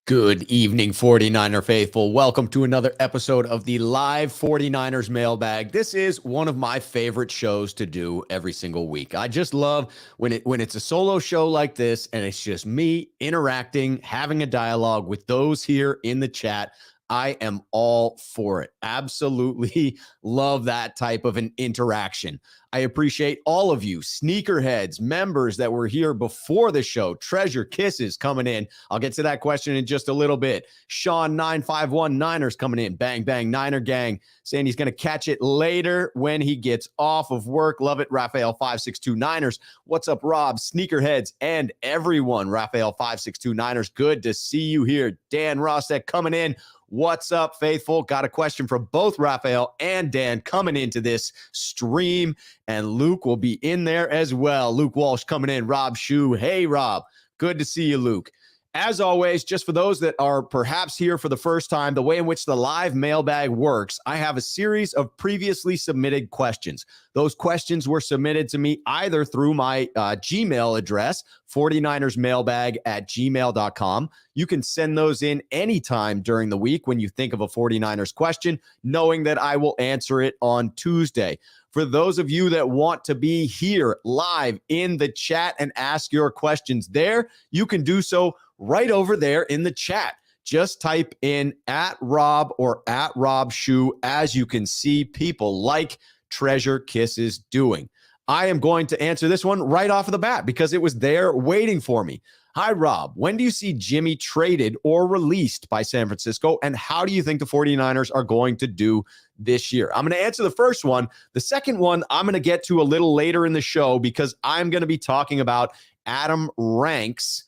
Good evening, 49er faithful. Welcome to another episode of the live 49ers Mailbag. This is one of my favorite shows to do every single week. I just love when it's a solo show like this and it's just me interacting, having a dialogue with those here in the chat. I am all for it. Absolutely love that type of an interaction. I appreciate all of you, sneakerheads, members that were here before the show. Treasure Kisses coming in. I'll get to that question in just a little bit. Sean 951 Niners coming in. Bang, bang, Niner gang. Saying he's going to catch it later when he gets off of work. Love it. Raphael 562 Niners. What's up, Rob? Sneakerheads and everyone. Raphael 562 Niners. Good to see you here. Dan Rostek coming in. What's up, faithful? Got a question from both Raphael and Dan coming into this stream, and Luke will be in there as well. Luke Walsh coming in. Rob Shue. Hey, Rob. Good to see you, Luke. As always, just for those that are perhaps here for the first time, the way in which the live mailbag works, I have a series of previously submitted questions. Those questions were submitted to me either through my Gmail address, 49ersmailbag@gmail.com. You can send those in anytime during the week when you think of a 49ers question, knowing that I will answer it on Tuesday. For those of you that want to be here live in the chat and ask your questions there, you can do so right over there in the chat. Just type in @Rob or @RobShoe, as you can see people like Treasure Kisses doing. I am going to answer this one right off of the bat because it was there waiting for me. Hi, Rob. When do you see Jimmy traded or released by San Francisco, and how do you think the 49ers are going to do this year? I'm going to answer the first one. The second one I'm going to get to a little later in the show because I'm going to be talking about Adam Rank's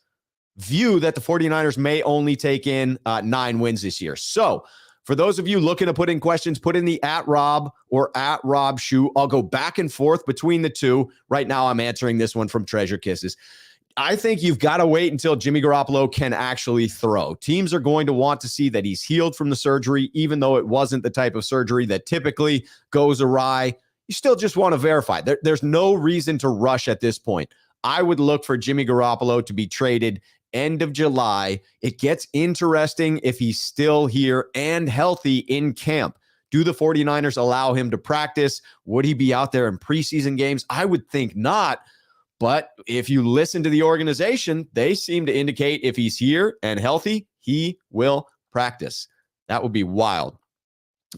view that the 49ers may only take in 9 wins this year. So for those of you looking to put in questions, put in the @Rob or @RobShoe. I'll go back and forth between the two. Right now, I'm answering this one from Treasure Kisses. I think you've got to wait until Jimmy Garoppolo can actually throw. Teams are going to want to see that he's healed from the surgery, even though it wasn't the type of surgery that typically goes awry. You still just want to verify. There's no reason to rush at this point. I would look for Jimmy Garoppolo to be traded end of July. It gets interesting if he's still here and healthy in camp. Do the 49ers allow him to practice? Would he be out there in preseason games? I would think not. But if you listen to the organization, they seem to indicate if he's here and healthy, he will practice. That would be wild.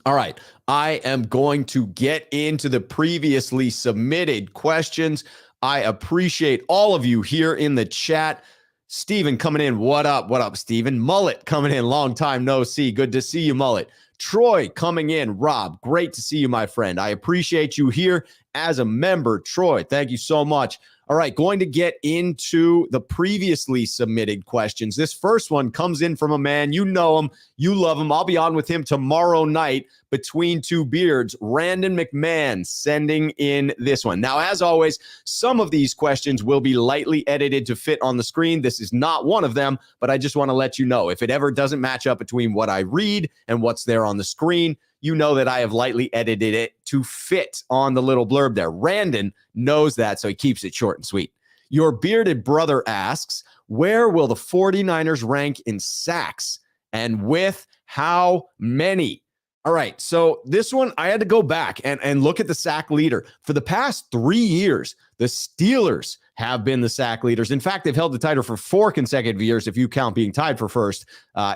All right, I am going to get into the previously submitted questions. I appreciate all of you here in the chat. Steven coming in. What up? What up, Steven? Mullet coming in. Long time no see. Good to see you, Mullet. Troy coming in. Rob, great to see you, my friend. I appreciate you here as a member. Troy, thank you so much. All right, going to get into the previously submitted questions. This first one comes in from a man. You know him. You love him. I'll be on with him tomorrow night between two beards. Randon McMahon sending in this one. Now, as always, some of these questions will be lightly edited to fit on the screen. This is not one of them, but I just want to let you know if it ever doesn't match up between what I read and what's there on the screen, you know that I have lightly edited it to fit on the little blurb there. Randon knows that, so he keeps it short and sweet. Your bearded brother asks, where will the 49ers rank in sacks and with how many? All right, so this one, I had to go back and look at the sack leader. For the past 3 years, the Steelers have been the sack leaders. In fact, they've held the title for 4 consecutive years, if you count being tied for first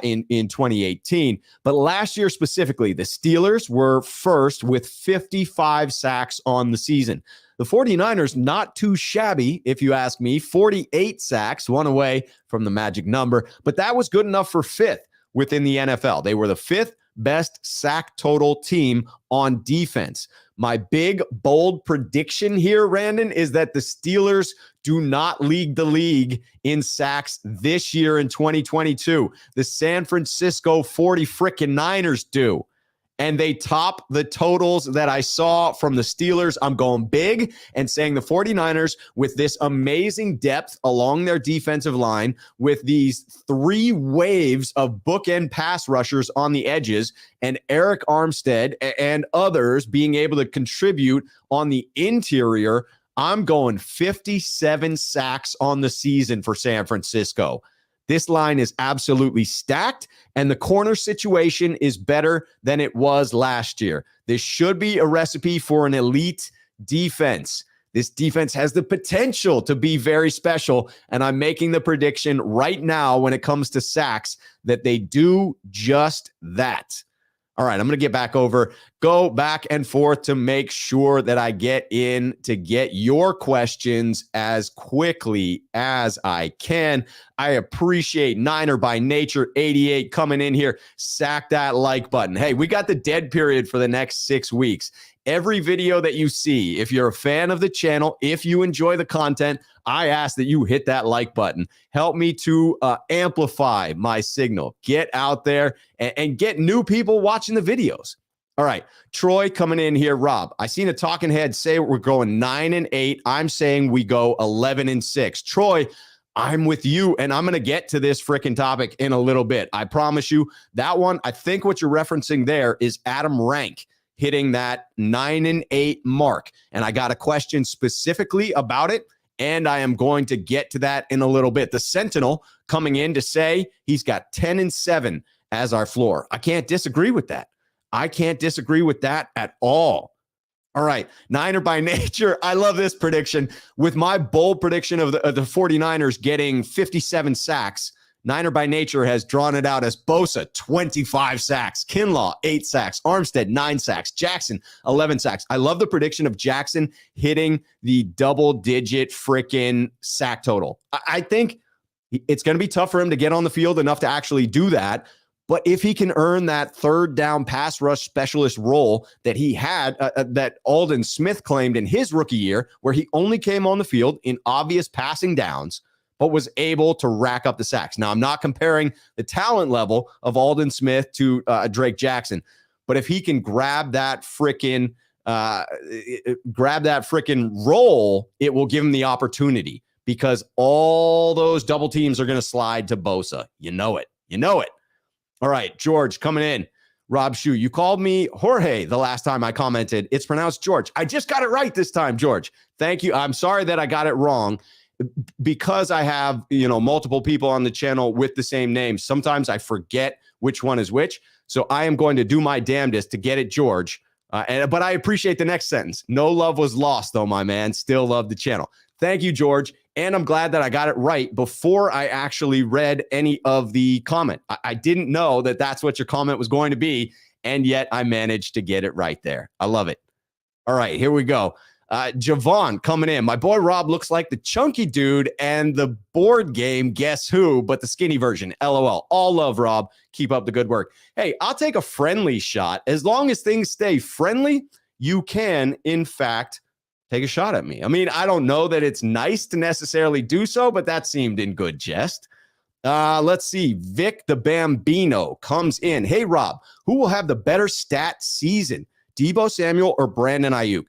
in 2018. But last year specifically, the Steelers were first with 55 sacks on the season. The 49ers, not too shabby, if you ask me, 48 sacks, one away from the magic number. But that was good enough for 5th within the NFL. They were the 5th best sack total team on defense. My big, bold prediction here, Randon, is that the Steelers do not lead the league in sacks this year in 2022. The San Francisco 49ers do. And they top the totals that I saw from the Steelers. I'm going big and saying the 49ers, with this amazing depth along their defensive line, with these 3 waves of bookend pass rushers on the edges, and Eric Armstead and others being able to contribute on the interior, I'm going 57 sacks on the season for San Francisco. This line is absolutely stacked, and the corner situation is better than it was last year. This should be a recipe for an elite defense. This defense has the potential to be very special, and I'm making the prediction right now when it comes to sacks that they do just that. All right, I'm going to go back and forth to make sure that I get in to get your questions as quickly as I can. I appreciate Niner by Nature 88 coming in here. Sack that like button. Hey, we got the dead period for the next 6 weeks. Every video that you see, if you're a fan of the channel, if you enjoy the content, I ask that you hit that like button. Help me to amplify my signal. Get out there and get new people watching the videos. All right, Troy coming in here. Rob, I seen a talking head say we're going 9-8. I'm saying we go 11-6. Troy, I'm with you, and I'm going to get to this freaking topic in a little bit. I promise you that one. I think what you're referencing there is Adam Rank hitting that 9-8 mark. And I got a question specifically about it, and I am going to get to that in a little bit. The Sentinel coming in to say he's got 10-7 as our floor. I can't disagree with that. I can't disagree with that at all. All right, Niner by Nature. I love this prediction. With my bold prediction of the 49ers getting 57 sacks, Niner by Nature has drawn it out as Bosa, 25 sacks, Kinlaw, 8 sacks, Armstead, 9 sacks, Jackson, 11 sacks. I love the prediction of Jackson hitting the double-digit freaking sack total. I think it's going to be tough for him to get on the field enough to actually do that. But if he can earn that third down pass rush specialist role that he had, that Aldon Smith claimed in his rookie year, where he only came on the field in obvious passing downs, but was able to rack up the sacks. Now, I'm not comparing the talent level of Aldon Smith to Drake Jackson, but if he can grab that frickin' role, it will give him the opportunity, because all those double teams are going to slide to Bosa. You know it. You know it. All right, George coming in. Rob Shue, you called me Jorge the last time I commented. It's pronounced George. I just got it right this time, George. Thank you. I'm sorry that I got it wrong. Because I have, multiple people on the channel with the same name, sometimes I forget which one is which. So I am going to do my damnedest to get it, George. But I appreciate the next sentence. No love was lost, though, my man. Still love the channel. Thank you, George. And I'm glad that I got it right before I actually read any of the comment. I didn't know that that's what your comment was going to be, and yet I managed to get it right there. I love it. All right, here we go. Javon coming in. My boy Rob looks like the chunky dude and the board game Guess Who, but the skinny version. LOL. All love, Rob. Keep up the good work. Hey, I'll take a friendly shot. As long as things stay friendly, you can, in fact, take a shot at me. I mean, I don't know that it's nice to necessarily do so, but that seemed in good jest. Let's see. Vic the Bambino comes in. Hey, Rob, who will have the better stat season, Deebo Samuel or Brandon Ayuk?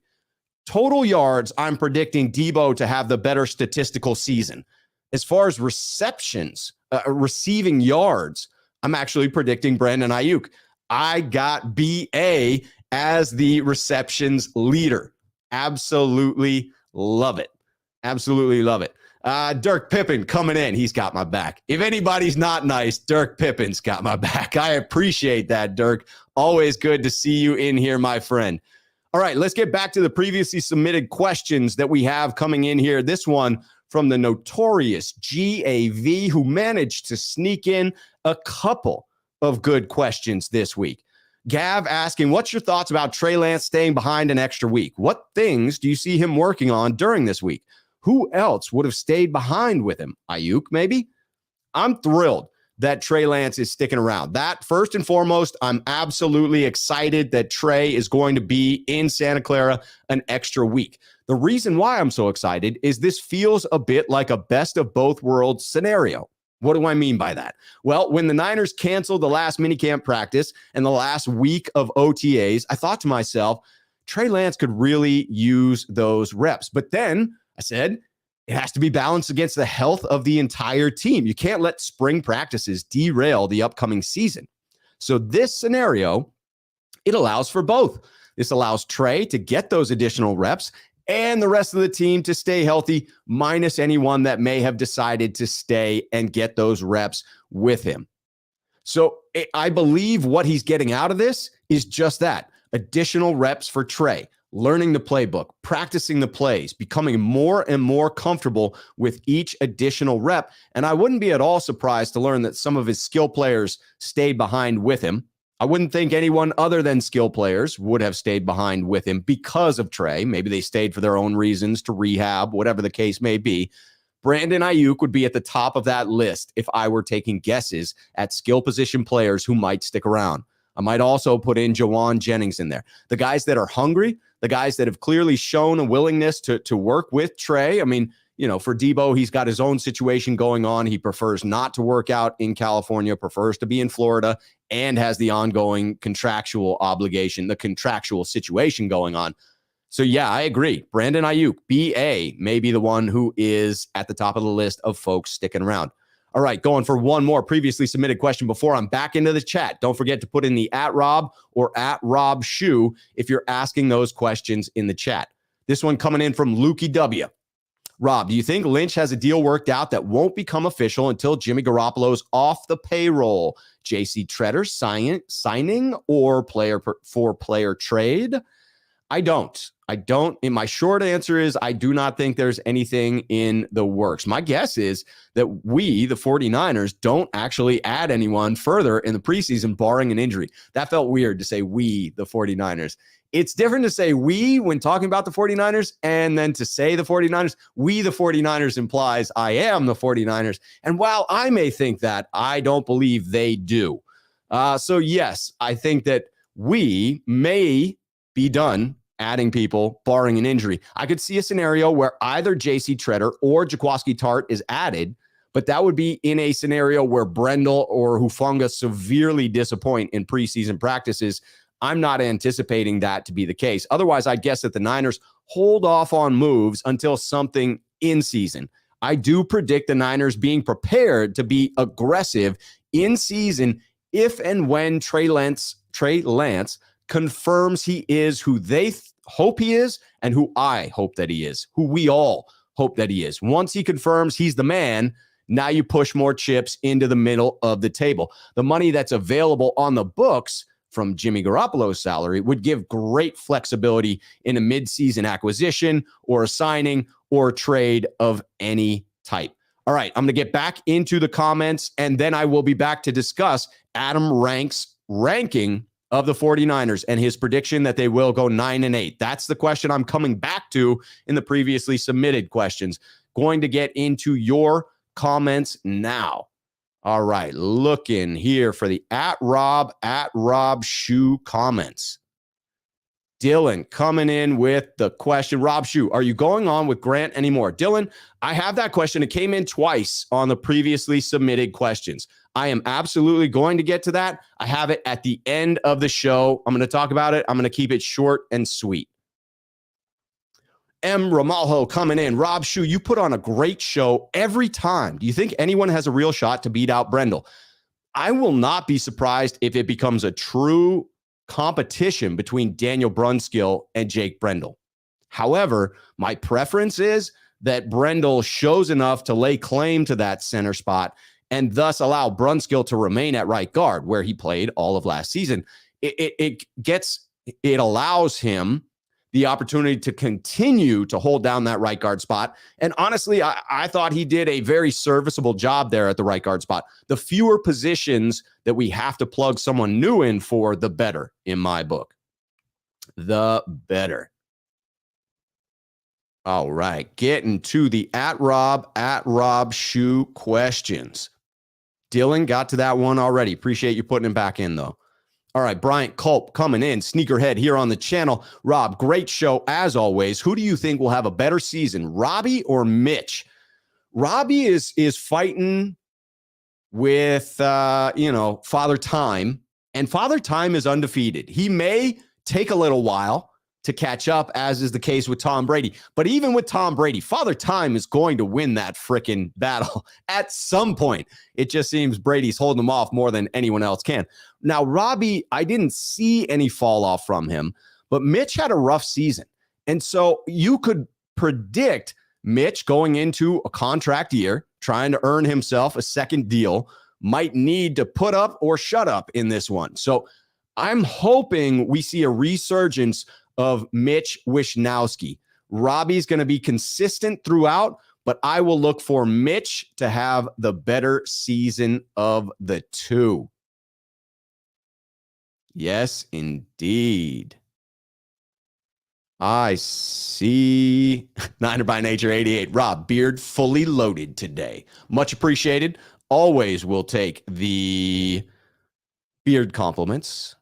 Total yards, I'm predicting Deebo to have the better statistical season. As far as receptions, receiving yards, I'm actually predicting Brandon Ayuk. I got BA as the receptions leader. Absolutely love it. Absolutely love it. Dirk Pippen coming in. He's got my back. If anybody's not nice, Dirk Pippin's got my back. I appreciate that, Dirk. Always good to see you in here, my friend. All right, let's get back to the previously submitted questions that we have coming in here. This one from the notorious GAV, who managed to sneak in a couple of good questions this week. Gav asking, what's your thoughts about Trey Lance staying behind an extra week? What things do you see him working on during this week? Who else would have stayed behind with him? Ayuk, maybe? I'm thrilled that Trey Lance is sticking around. That, first and foremost, I'm absolutely excited that Trey is going to be in Santa Clara an extra week. The reason why I'm so excited is this feels a bit like a best of both worlds scenario. What do I mean by that? Well, when the Niners canceled the last minicamp practice and the last week of OTAs, I thought to myself, Trey Lance could really use those reps. But then I said, it has to be balanced against the health of the entire team. You can't let spring practices derail the upcoming season. So this scenario, it allows for both. This allows Trey to get those additional reps and the rest of the team to stay healthy, minus anyone that may have decided to stay and get those reps with him. So I believe what he's getting out of this is just that. Additional reps for Trey, learning the playbook, practicing the plays, becoming more and more comfortable with each additional rep. And I wouldn't be at all surprised to learn that some of his skill players stayed behind with him. I wouldn't think anyone other than skill players would have stayed behind with him because of Trey. Maybe they stayed for their own reasons, to rehab, whatever the case may be. Brandon Ayuk would be at the top of that list if I were taking guesses at skill position players who might stick around. I might also put in Jawan Jennings in there. The guys that are hungry, the guys that have clearly shown a willingness to work with Trey. I mean, for Debo, he's got his own situation going on. He prefers not to work out in California, prefers to be in Florida, and has the ongoing contractual obligation, the contractual situation going on. So, yeah, I agree. Brandon Ayuk, BA, may be the one who is at the top of the list of folks sticking around. All right, going for one more previously submitted question before I'm back into the chat. Don't forget to put in the @Rob or @RobShoe if you're asking those questions in the chat. This one coming in from Lukey W. Rob, do you think Lynch has a deal worked out that won't become official until Jimmy Garoppolo's off the payroll? JC Treader signing or player trade? I don't. And my short answer is I do not think there's anything in the works. My guess is that we, the 49ers, don't actually add anyone further in the preseason, barring an injury. That felt weird to say we, the 49ers. It's different to say we when talking about the 49ers and then to say the 49ers. We, the 49ers, implies I am the 49ers. And while I may think that, I don't believe they do. So, yes, I think that we may be done adding people, barring an injury. I could see a scenario where either J.C. Treader or Jaquiski Tartt is added, but that would be in a scenario where Brendel or Hufanga severely disappoint in preseason practices. I'm not anticipating that to be the case. Otherwise, I'd guess that the Niners hold off on moves until something in season. I do predict the Niners being prepared to be aggressive in season if and when Trey Lance confirms he is who they hope he is and who I hope that he is, who we all hope that he is. Once he confirms he's the man, now you push more chips into the middle of the table. The money that's available on the books from Jimmy Garoppolo's salary would give great flexibility in a midseason acquisition or a signing or a trade of any type. All right, I'm going to get back into the comments, and then I will be back to discuss Adam Rank's ranking of the 49ers and his prediction that they will go 9-8. That's the question I'm coming back to in the previously submitted questions. Going to get into your comments now. All right, looking here for the @RobShoe comments. Dylan coming in with the question, Rob Shoe, are you going on with Grant anymore? Dylan, I have that question. It came in twice on the previously submitted questions. I am absolutely going to get to that. I have it at the end of the show. I'm going to talk about it. I'm going to keep it short and sweet. M. Ramalho coming in. Rob Shoe, you put on a great show every time. Do you think anyone has a real shot to beat out Brendel? I will not be surprised if it becomes a true competition between Daniel Brunskill and Jake Brendel. However, my preference is that Brendel shows enough to lay claim to that center spot and thus allow Brunskill to remain at right guard where he played all of last season. It allows him the opportunity to continue to hold down that right guard spot. And honestly, I thought he did a very serviceable job there at the right guard spot. The fewer positions that we have to plug someone new in for, the better in my book. The better. All right, getting to the @RobShoe questions. Dylan got to that one already. Appreciate you putting him back in, though. All right, Bryant Culp coming in, sneakerhead here on the channel. Rob, great show as always. Who do you think will have a better season, Robbie or Mitch? Robbie is fighting with, Father Time, and Father Time is undefeated. He may take a little while to catch up, as is the case with Tom Brady. But even with Tom Brady, Father Time is going to win that frickin' battle at some point. It just seems Brady's holding him off more than anyone else can. Now, Robbie, I didn't see any fall off from him, but Mitch had a rough season. And so you could predict Mitch going into a contract year, trying to earn himself a second deal, might need to put up or shut up in this one. So I'm hoping we see a resurgence of Mitch Wishnowsky. Robbie's going to be consistent throughout, but I will look for Mitch to have the better season of the two. Yes, indeed. I see. Niner by Nature 88. Rob, beard fully loaded today. Much appreciated. Always will take the beard compliments.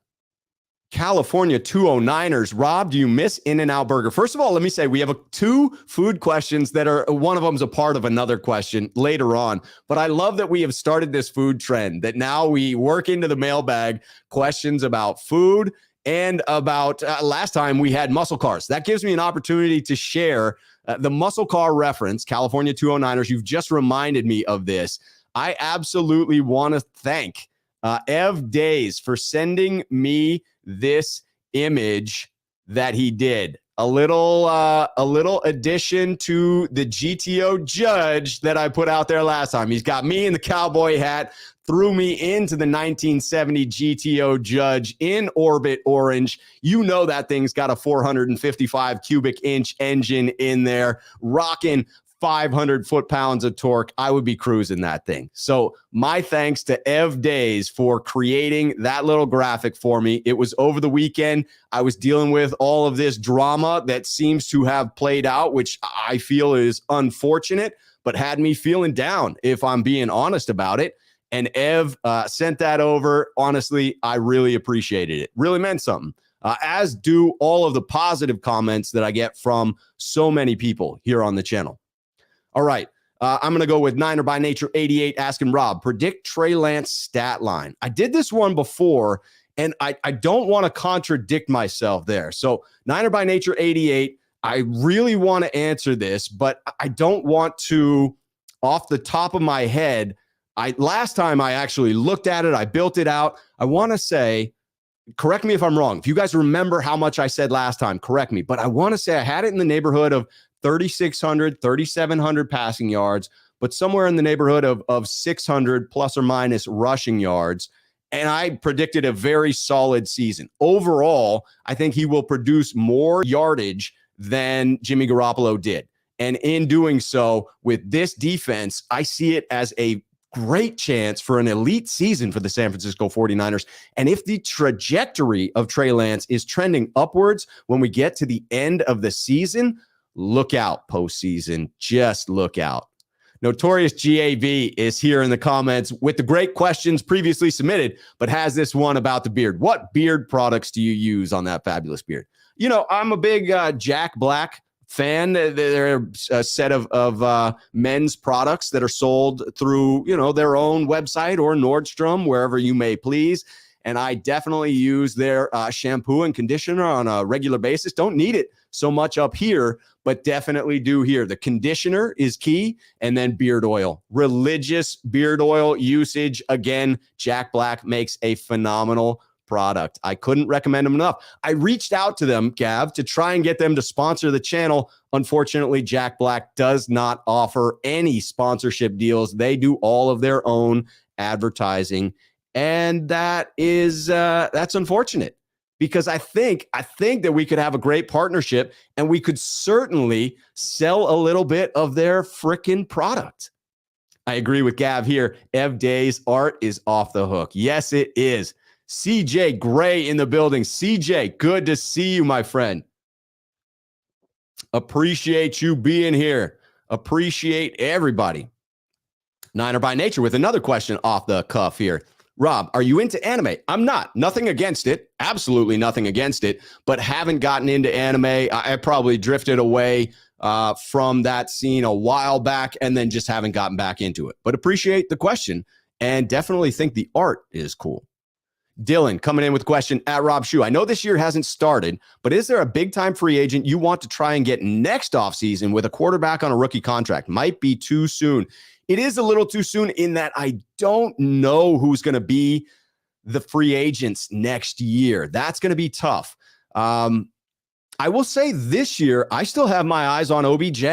California 209ers. Rob, do you miss In-N-Out Burger? First of all, let me say we have two food questions that are, one of them is a part of another question later on. But I love that we have started this food trend, that now we work into the mailbag questions about food and about last time we had muscle cars. That gives me an opportunity to share the muscle car reference, California 209ers. You've just reminded me of this. I absolutely want to thank Ev Days for sending me this image that he did. A little addition to the GTO Judge that I put out there last time. He's got me in the cowboy hat, threw me into the 1970 GTO Judge in Orbit Orange. You know that thing's got a 455 cubic inch engine in there, rocking 500 foot-pounds of torque. I would be cruising that thing. So my thanks to Ev Days for creating that little graphic for me. It was over the weekend. I was dealing with all of this drama that seems to have played out, which I feel is unfortunate, but had me feeling down, if I'm being honest about it. And Ev sent that over. Honestly, I really appreciated it. Really meant something. As do all of the positive comments that I get from so many people here on the channel. All right, I'm going to go with Niner by Nature 88 asking Rob, predict Trey Lance stat line. I did this one before, and I don't want to contradict myself there. So Niner by Nature 88, I really want to answer this, but I don't want to, off the top of my head, last time I actually looked at it, I built it out. I want to say, correct me if I'm wrong. If you guys remember how much I said last time, correct me. But I want to say I had it in the neighborhood of 3,600, 3,700 passing yards, but somewhere in the neighborhood of 600 plus or minus rushing yards. And I predicted a very solid season. Overall, I think he will produce more yardage than Jimmy Garoppolo did. And in doing so, with this defense, I see it as a great chance for an elite season for the San Francisco 49ers. And if the trajectory of Trey Lance is trending upwards when we get to the end of the season, look out, postseason. Just look out. Notorious GAB is here in the comments with the great questions previously submitted, but has this one about the beard. What beard products do you use on that fabulous beard? You know, I'm a big Jack Black fan. They're a set of men's products that are sold through, their own website or Nordstrom, wherever you may please. And I definitely use their shampoo and conditioner on a regular basis. Don't need it so much up here, but definitely do here. The conditioner is key, and then beard oil. Religious beard oil usage. Again, Jack Black makes a phenomenal product. I couldn't recommend them enough. I reached out to them, Gav, to try and get them to sponsor the channel. Unfortunately, Jack Black does not offer any sponsorship deals. They do all of their own advertising. And that is that's unfortunate, because I think that we could have a great partnership and we could certainly sell a little bit of their frickin' product. I agree with Gav here. Ev Day's art is off the hook. Yes, it is. CJ Gray in the building. CJ, good to see you, my friend. Appreciate you being here. Appreciate everybody. Niner by Nature with another question off the cuff here. Rob, are you into anime? I'm not. Nothing against it. Absolutely nothing against it, but haven't gotten into anime. I probably drifted away from that scene a while back and then just haven't gotten back into it. But appreciate the question and definitely think the art is cool. Dylan coming in with a question at Rob Shue. I know this year hasn't started, but is there a big-time free agent you want to try and get next offseason with a quarterback on a rookie contract? Might be too soon. It is a little too soon in that I don't know who's going to be the free agents next year. That's going to be tough. I will say this year, I still have my eyes on OBJ.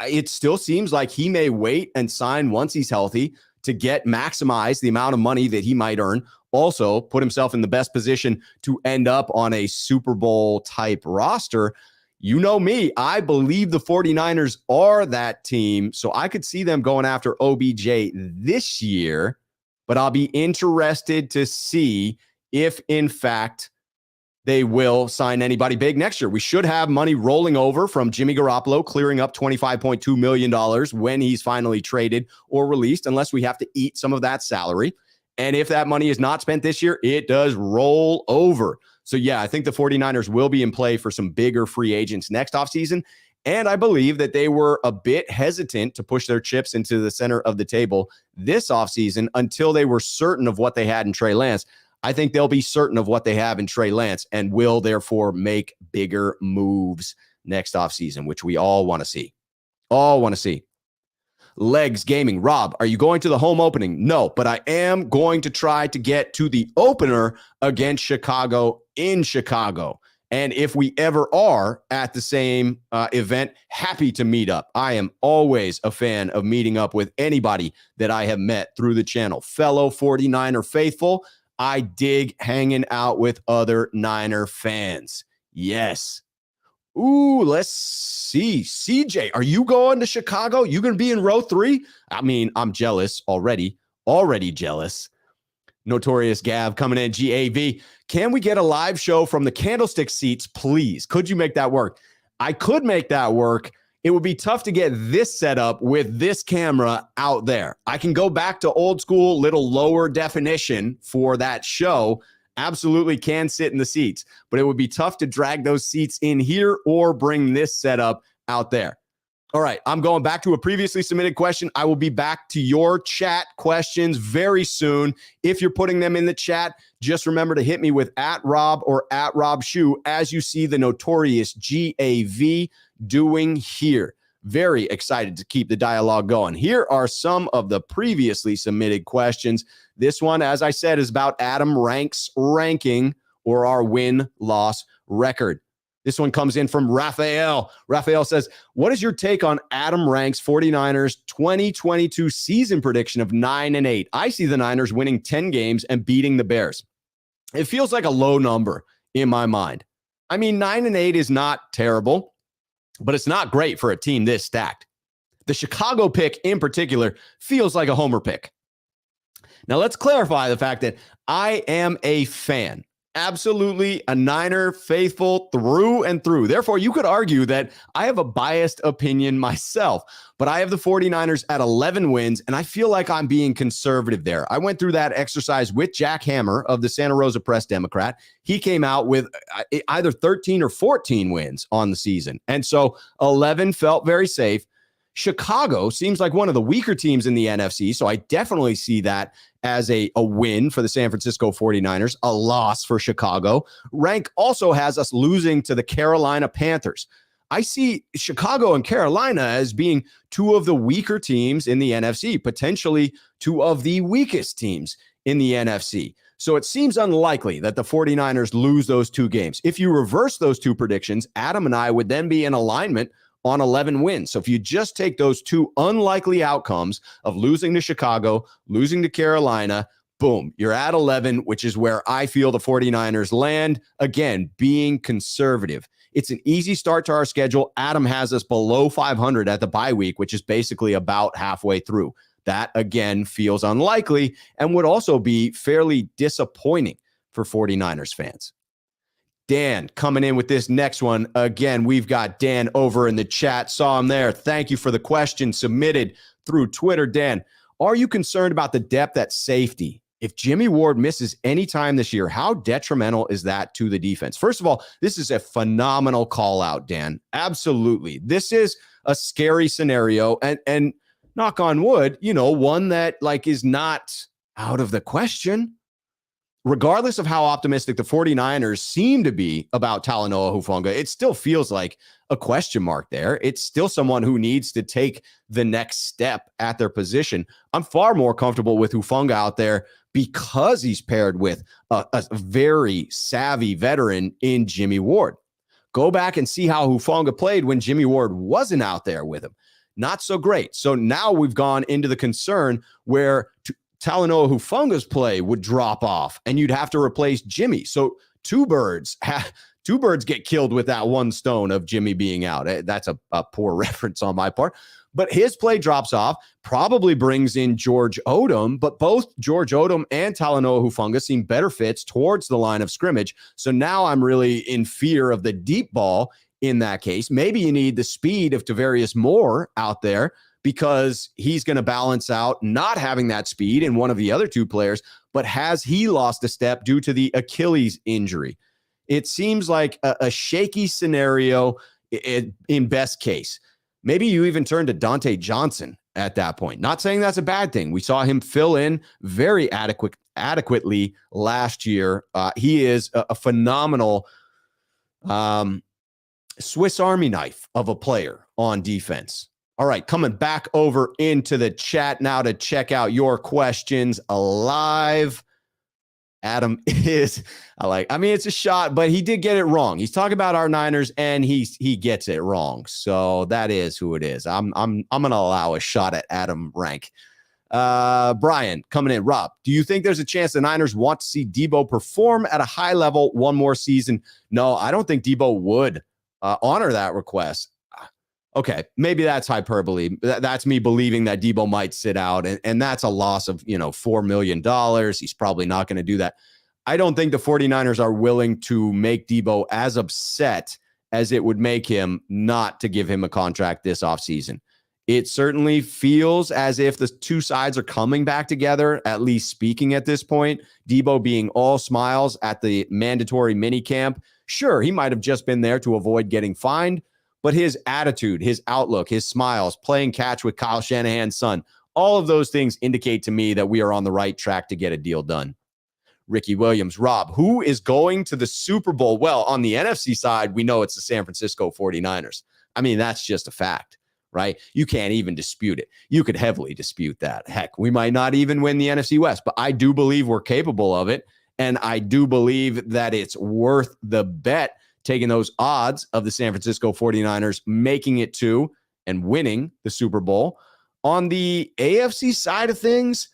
It still seems like he may wait and sign once he's healthy to maximize the amount of money that he might earn. Also, put himself in the best position to end up on a Super Bowl type roster. You know me, I believe the 49ers are that team. So I could see them going after OBJ this year, but I'll be interested to see if, in fact, they will sign anybody big next year. We should have money rolling over from Jimmy Garoppolo, clearing up $25.2 million when he's finally traded or released, unless we have to eat some of that salary. And if that money is not spent this year, it does roll over. So, yeah, I think the 49ers will be in play for some bigger free agents next offseason. And I believe that they were a bit hesitant to push their chips into the center of the table this offseason until they were certain of what they had in Trey Lance. I think they'll be certain of what they have in Trey Lance and will therefore make bigger moves next offseason, which we all want to see. All want to see. Legs Gaming. Rob, are you going to the home opening? No, but I am going to try to get to the opener against Chicago in Chicago. And if we ever are at the same event, happy to meet up. I am always a fan of meeting up with anybody that I have met through the channel. Fellow 49er faithful, I dig hanging out with other Niner fans. Yes. Ooh, let's see. CJ, are you going to Chicago? You going to be in row 3? I mean, I'm jealous already jealous. Notorious Gav coming in, GAV. Can we get a live show from the Candlestick seats, please? Could you make that work? I could make that work. It would be tough to get this set up with this camera out there. I can go back to old school, little lower definition for that show. Absolutely can sit in the seats, but it would be tough to drag those seats in here or bring this setup out there. All right, I'm going back to a previously submitted question. I will be back to your chat questions very soon. If you're putting them in the chat, just remember to hit me with @Rob or @RobShoe as you see the notorious GAV doing here. Very excited to keep the dialogue going. Here are some of the previously submitted questions. This one, as I said, is about Adam Rank's ranking or our win-loss record. This one comes in from Raphael. Raphael says, what is your take on Adam Rank's 49ers 2022 season prediction of 9-8? I see the Niners winning 10 games and beating the Bears. It feels like a low number in my mind. I mean, 9-8 is not terrible, but it's not great for a team this stacked. The Chicago pick in particular feels like a homer pick. Now, let's clarify the fact that I am a fan. Absolutely a Niner faithful through and through. Therefore, you could argue that I have a biased opinion myself, but I have the 49ers at 11 wins, and I feel like I'm being conservative there. I went through that exercise with Jack Hammer of the Santa Rosa Press-Democrat. He came out with either 13 or 14 wins on the season, and so 11 felt very safe. Chicago seems like one of the weaker teams in the NFC, so I definitely see that as a win for the San Francisco 49ers, a loss for Chicago. Rank also has us losing to the Carolina Panthers. I see Chicago and Carolina as being two of the weaker teams in the NFC, potentially two of the weakest teams in the NFC. So it seems unlikely that the 49ers lose those two games. If you reverse those two predictions, Adam and I would then be in alignment on 11 wins. So if you just take those two unlikely outcomes of losing to Chicago, losing to Carolina, boom, you're at 11, which is where I feel the 49ers land. Again, being conservative. It's an easy start to our schedule. Adam has us below 500 at the bye week, which is basically about halfway through. That, again, feels unlikely and would also be fairly disappointing for 49ers fans. Dan coming in with this next one. Again, we've got Dan over in the chat. Saw him there. Thank you for the question submitted through Twitter. Dan, are you concerned about the depth at safety? If Jimmy Ward misses any time this year, how detrimental is that to the defense? First of all, this is a phenomenal call out, Dan. Absolutely. This is a scary scenario and knock on wood, one that is not out of the question. Regardless of how optimistic the 49ers seem to be about Talanoa Hufanga, it still feels like a question mark there. It's still someone who needs to take the next step at their position. I'm far more comfortable with Hufanga out there because he's paired with a very savvy veteran in Jimmy Ward. Go back and see how Hufanga played when Jimmy Ward wasn't out there with him. Not so great. So now we've gone into the concern where Talanoa Hufanga's play would drop off and you'd have to replace Jimmy. So two birds get killed with that one stone of Jimmy being out. That's a poor reference on my part. But his play drops off, probably brings in George Odom, but both George Odom and Talanoa Hufanga seem better fits towards the line of scrimmage. So now I'm really in fear of the deep ball in that case. Maybe you need the speed of Tavarius Moore out there because he's going to balance out not having that speed in one of the other two players, but has he lost a step due to the Achilles injury? It seems like a shaky scenario in best case. Maybe you even turn to Dante Johnson at that point. Not saying that's a bad thing. We saw him fill in very adequately last year. He is a phenomenal Swiss Army knife of a player on defense. All right, coming back over into the chat now to check out your questions live. Adam is, it's a shot, but he did get it wrong. He's talking about our Niners and he gets it wrong. So that is who it is. I'm going to allow a shot at Adam Rank. Brian coming in. Rob, do you think there's a chance the Niners want to see Debo perform at a high level one more season? No, I don't think Debo would honor that request. Okay, maybe that's hyperbole. That's me believing that Debo might sit out, and that's a loss of, $4 million. He's probably not going to do that. I don't think the 49ers are willing to make Debo as upset as it would make him not to give him a contract this offseason. It certainly feels as if the two sides are coming back together, at least speaking at this point. Debo being all smiles at the mandatory minicamp. Sure, he might have just been there to avoid getting fined, but his attitude, his outlook, his smiles, playing catch with Kyle Shanahan's son, all of those things indicate to me that we are on the right track to get a deal done. Ricky Williams, Rob, who is going to the Super Bowl? Well, on the NFC side, we know it's the San Francisco 49ers. That's just a fact, right? You can't even dispute it. You could heavily dispute that. Heck, we might not even win the NFC West, but I do believe we're capable of it. And I do believe that it's worth the bet, taking those odds of the San Francisco 49ers making it to and winning the Super Bowl. On the AFC side of things,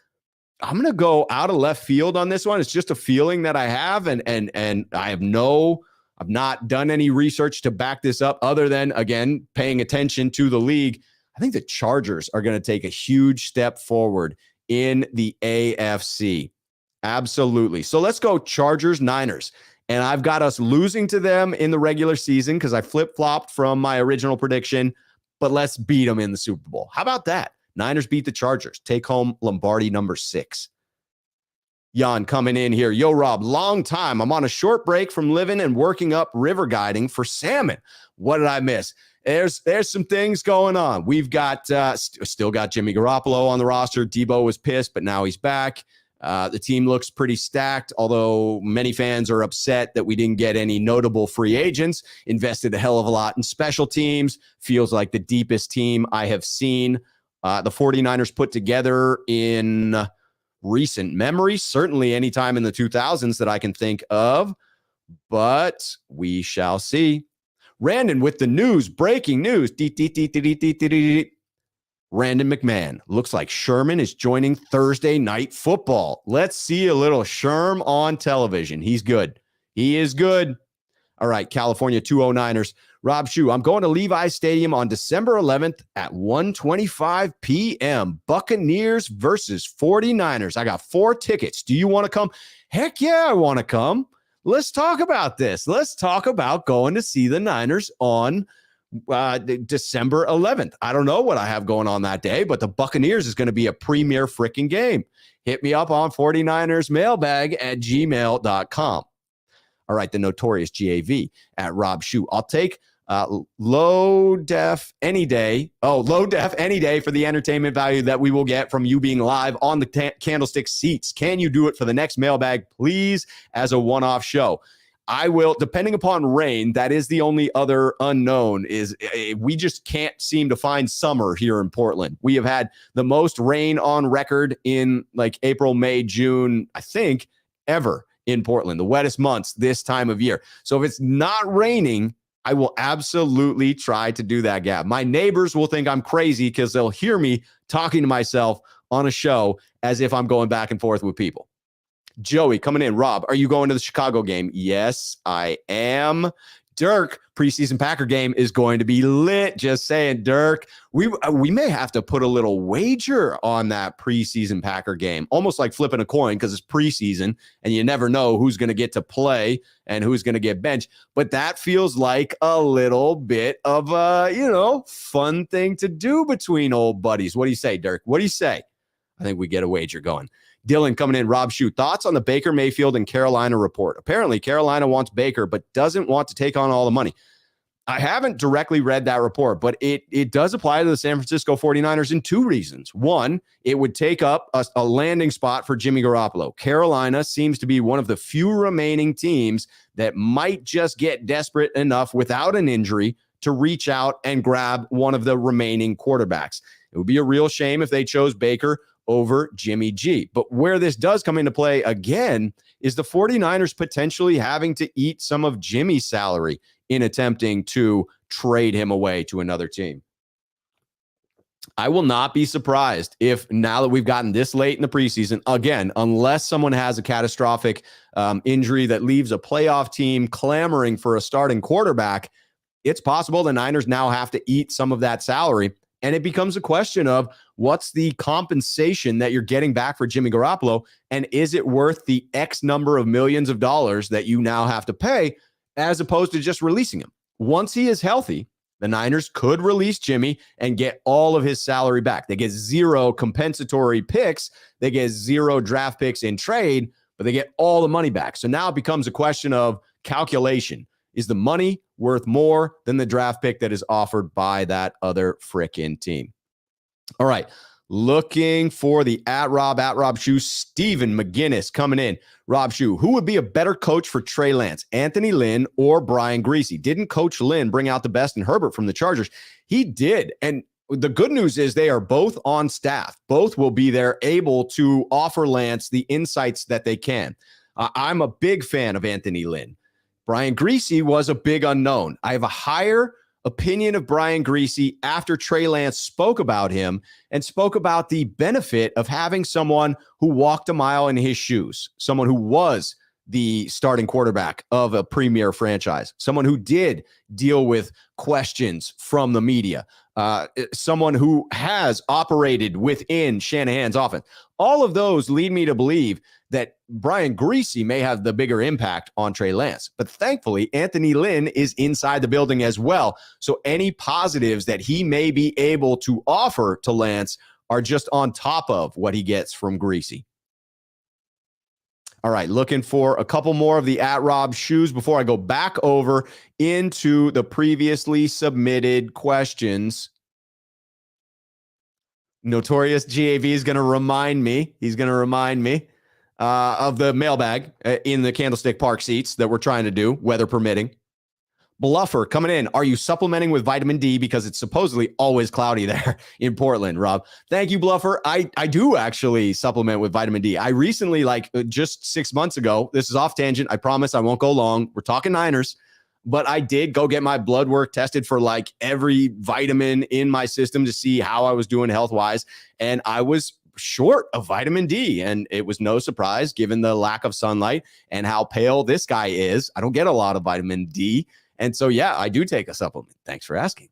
I'm going to go out of left field on this one. It's just a feeling that I have, and I've not done any research to back this up other than, again, paying attention to the league. I think the Chargers are going to take a huge step forward in the AFC. Absolutely. So let's go Chargers, Niners. And I've got us losing to them in the regular season because I flip-flopped from my original prediction, but let's beat them in the Super Bowl. How about that? Niners beat the Chargers. Take home Lombardi number 6. Jan coming in here. Yo, Rob, long time. I'm on a short break from living and working up river guiding for salmon. What did I miss? There's some things going on. We've got still got Jimmy Garoppolo on the roster. Debo was pissed, but now he's back. The team looks pretty stacked, although many fans are upset that we didn't get any notable free agents. Invested a hell of a lot in special teams. Feels like the deepest team I have seen the 49ers put together in recent memory. Certainly any time in the 2000s that I can think of, but we shall see. Randon with the news, breaking news. Randon McMahon. Looks like Sherman is joining Thursday Night Football. Let's see a little Sherm on television. He's good. He is good. All right, California 209ers. Rob Shue, I'm going to Levi's Stadium on December 11th at 1:25 p.m. Buccaneers versus 49ers. I got 4 tickets. Do you want to come? Heck yeah, I want to come. Let's talk about this. Let's talk about going to see the Niners on December 11th. I don't know what I have going on that day, but the Buccaneers is going to be a premier freaking game. Hit me up on 49ers mailbag at gmail.com. All right, the notorious GAV at Rob Shue. I'll take low def any day. Oh, low def any day for the entertainment value that we will get from you being live on the Candlestick seats. Can you do it for the next mailbag, please, as a one-off show? I will, depending upon rain. That is the only other unknown, is we just can't seem to find summer here in Portland. We have had the most rain on record in like April, May, June, I think, ever in Portland, the wettest months this time of year. So if it's not raining, I will absolutely try to do that, Gab. My neighbors will think I'm crazy because they'll hear me talking to myself on a show as if I'm going back and forth with people. Joey coming in. Rob, are you going to the Chicago game? Yes, I am. Dirk, preseason Packer game is going to be lit. Just saying, Dirk. We may have to put a little wager on that preseason Packer game, almost like flipping a coin because it's preseason and you never know who's going to get to play and who's going to get benched. But that feels like a little bit of a, fun thing to do between old buddies. What do you say, Dirk? What do you say? I think we get a wager going. Dylan coming in. Rob Shue, thoughts on the Baker Mayfield and Carolina report? Apparently, Carolina wants Baker, but doesn't want to take on all the money. I haven't directly read that report, but it does apply to the San Francisco 49ers in two reasons. One, it would take up a landing spot for Jimmy Garoppolo. Carolina seems to be one of the few remaining teams that might just get desperate enough without an injury to reach out and grab one of the remaining quarterbacks. It would be a real shame if they chose Baker over Jimmy G. But where this does come into play again is the 49ers potentially having to eat some of Jimmy's salary in attempting to trade him away to another team. I will not be surprised if now that we've gotten this late in the preseason, again, unless someone has a catastrophic injury that leaves a playoff team clamoring for a starting quarterback, it's possible the Niners now have to eat some of that salary. And it becomes a question of what's the compensation that you're getting back for Jimmy Garoppolo, and is it worth the X number of millions of dollars that you now have to pay as opposed to just releasing him? Once he is healthy, the Niners could release Jimmy and get all of his salary back. They get 0 compensatory picks. They get 0 draft picks in trade, but they get all the money back. So now it becomes a question of calculation. Is the money worth more than the draft pick that is offered by that other frickin' team? All right. Looking for the at Rob Shue, Steven McGinnis coming in. Rob Shue, who would be a better coach for Trey Lance, Anthony Lynn or Brian Griese? Didn't Coach Lynn bring out the best in Herbert from the Chargers? He did. And the good news is they are both on staff. Both will be there able to offer Lance the insights that they can. I'm a big fan of Anthony Lynn. Brian Griese was a big unknown. I have a higher opinion of Brian Griese after Trey Lance spoke about him and spoke about the benefit of having someone who walked a mile in his shoes, someone who was the starting quarterback of a premier franchise, someone who did deal with questions from the media, someone who has operated within Shanahan's offense. All of those lead me to believe that Brian Griese may have the bigger impact on Trey Lance. But thankfully, Anthony Lynn is inside the building as well. So any positives that he may be able to offer to Lance are just on top of what he gets from Griese. All right, looking for a couple more of the at Rob Shoes before I go back over into the previously submitted questions. Notorious GAV is going to remind me. He's going to remind me of the mailbag in the Candlestick Park seats that we're trying to do, weather permitting. Bluffer coming in. Are you supplementing with vitamin D because it's supposedly always cloudy there in Portland, Rob? Thank you, Bluffer. I do actually supplement with vitamin D. I recently, just 6 months ago, this is off tangent. I promise I won't go long. We're talking Niners. But I did go get my blood work tested for every vitamin in my system to see how I was doing health-wise. And I was short of vitamin D. And it was no surprise given the lack of sunlight and how pale this guy is. I don't get a lot of vitamin D. And so, yeah, I do take a supplement. Thanks for asking.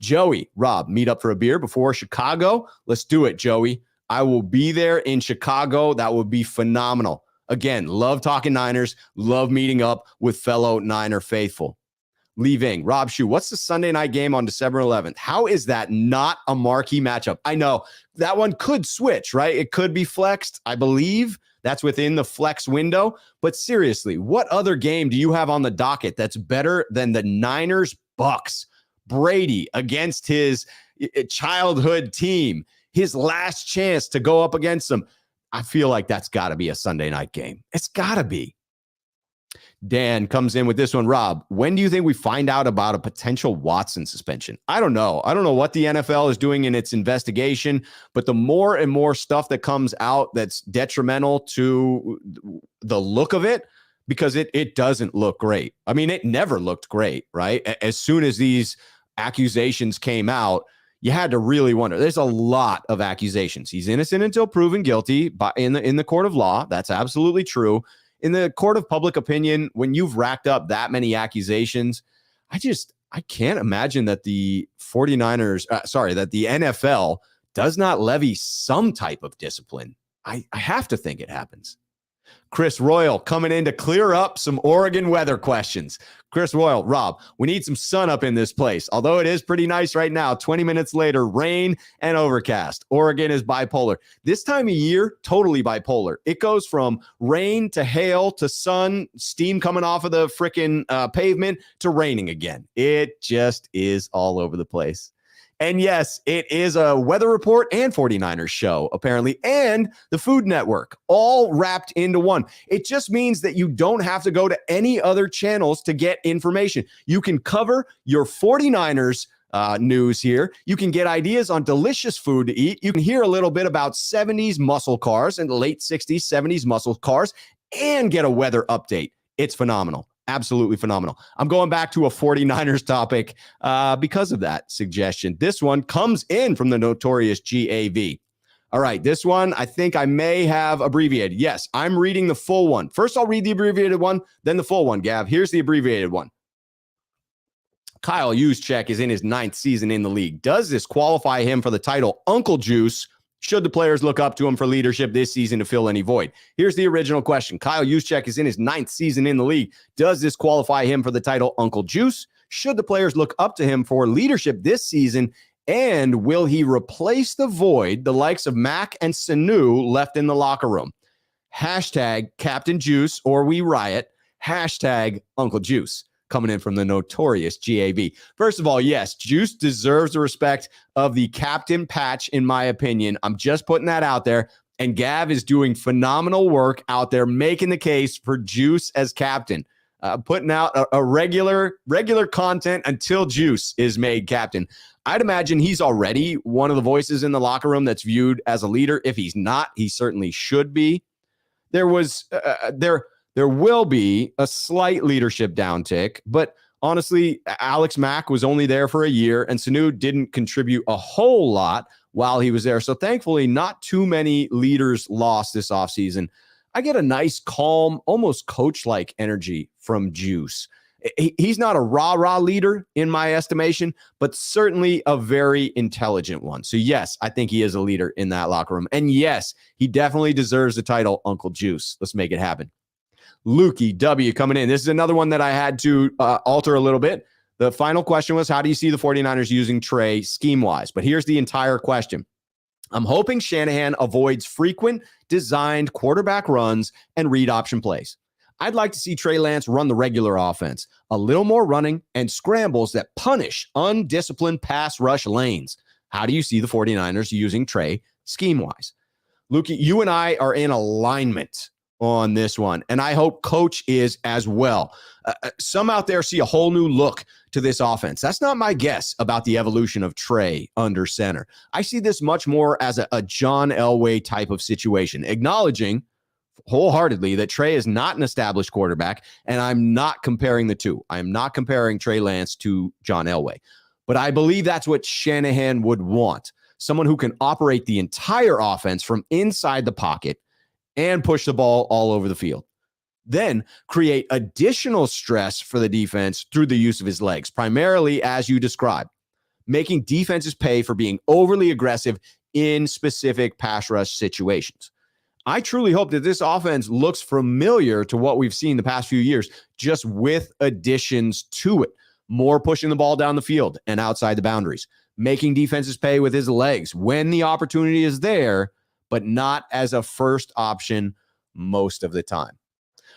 Joey, Rob, meet up for a beer before Chicago. Let's do it, Joey. I will be there in Chicago. That would be phenomenal. Again, love talking Niners. Love meeting up with fellow Niner faithful. Leaving. Rob Shue, what's the Sunday night game on December 11th? How is that not a marquee matchup? I know that one could switch, right? It could be flexed. I believe that's within the flex window. But seriously, what other game do you have on the docket that's better than the Niners Bucks? Brady against his childhood team, his last chance to go up against them. I feel like that's got to be a Sunday night game. It's got to be. Dan comes in with this one. Rob, when do you think we find out about a potential Watson suspension? I don't know. I don't know what the NFL is doing in its investigation, but the more and more stuff that comes out that's detrimental to the look of it, because it doesn't look great. I mean, it never looked great, right? As soon as these accusations came out, you had to really wonder. There's a lot of accusations. He's innocent until proven guilty in the court of law. That's absolutely true. In the court of public opinion, when you've racked up that many accusations, I can't imagine that the 49ers, that the NFL does not levy some type of discipline. I have to think it happens. Chris Royal coming in to clear up some Oregon weather questions. Chris Royal, Rob, we need some sun up in this place. Although it is pretty nice right now, 20 minutes later, rain and overcast. Oregon is bipolar. This time of year, totally bipolar. It goes from rain to hail to sun, steam coming off of the freaking pavement to raining again. It just is all over the place. And yes, it is a weather report and 49ers show, apparently, and the Food Network, all wrapped into one. It just means that you don't have to go to any other channels to get information. You can cover your 49ers news here. You can get ideas on delicious food to eat. You can hear a little bit about 70s muscle cars and late 60s, 70s muscle cars, and get a weather update. It's phenomenal. Absolutely phenomenal. I'm going back to a 49ers topic because of that suggestion. This one comes in from the notorious GAV. All right, this one I think I may have abbreviated. Yes, I'm reading the full one. First, I'll read the abbreviated one, then the full one, Gav. Here's the abbreviated one. Kyle Juszczyk is in his 9th season in the league. Does this qualify him for the title Uncle Juice? Should the players look up to him for leadership this season to fill any void? Here's the original question. Kyle Juszczyk is in his 9th season in the league. Does this qualify him for the title Uncle Juice? Should the players look up to him for leadership this season? And will he replace the void the likes of Mac and Sanu left in the locker room? Hashtag Captain Juice or we riot. Hashtag Uncle Juice. Coming in from the notorious GAV. First of all, yes, Juice deserves the respect of the captain patch, in my opinion. I'm just putting that out there. And Gav is doing phenomenal work out there, making the case for Juice as captain, putting out a regular content until Juice is made captain. I'd imagine he's already one of the voices in the locker room that's viewed as a leader. If he's not, he certainly should be. There will be a slight leadership downtick, but honestly, Alex Mack was only there for a year, and Sanu didn't contribute a whole lot while he was there. So thankfully, not too many leaders lost this offseason. I get a nice, calm, almost coach-like energy from Juice. He's not a rah-rah leader in my estimation, but certainly a very intelligent one. So yes, I think he is a leader in that locker room. And yes, he definitely deserves the title Uncle Juice. Let's make it happen. Lukey W coming in. This is another one that I had to alter a little bit. The final question was, how do you see the 49ers using Trey scheme-wise? But here's the entire question. I'm hoping Shanahan avoids frequent designed quarterback runs and read option plays. I'd like to see Trey Lance run the regular offense, a little more running and scrambles that punish undisciplined pass rush lanes. How do you see the 49ers using Trey scheme-wise? Lukey, you and I are in alignment on this one, and I hope Coach is as well. Some out there see a whole new look to this offense. That's not my guess about the evolution of Trey under center. I see this much more as a John Elway type of situation, acknowledging wholeheartedly that Trey is not an established quarterback, and I'm not comparing the two. I am not comparing Trey Lance to John Elway, but I believe that's what Shanahan would want, someone who can operate the entire offense from inside the pocket and push the ball all over the field. Then create additional stress for the defense through the use of his legs, primarily as you described, making defenses pay for being overly aggressive in specific pass rush situations. I truly hope that this offense looks familiar to what we've seen the past few years, just with additions to it. More pushing the ball down the field and outside the boundaries, making defenses pay with his legs when the opportunity is there, but not as a first option most of the time.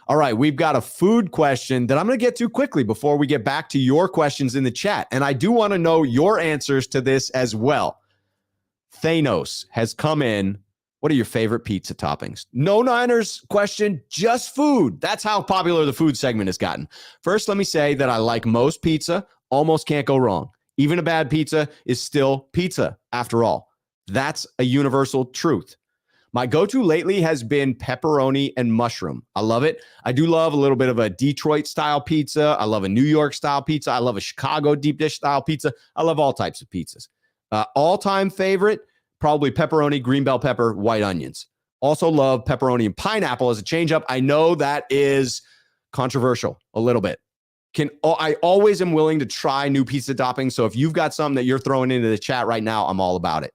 All right, we've got a food question that I'm going to get to quickly before we get back to your questions in the chat. And I do want to know your answers to this as well. Thanos has come in. What are your favorite pizza toppings? No Niners question, just food. That's how popular the food segment has gotten. First, let me say that I like most pizza. Almost can't go wrong. Even a bad pizza is still pizza after all. That's a universal truth. My go-to lately has been pepperoni and mushroom. I love it. I do love a little bit of a Detroit-style pizza. I love a New York-style pizza. I love a Chicago deep dish-style pizza. I love all types of pizzas. All-time favorite, probably pepperoni, green bell pepper, white onions. Also love pepperoni and pineapple as a change-up. I know that is controversial a little bit. I always am willing to try new pizza toppings. So if you've got something that you're throwing into the chat right now, I'm all about it.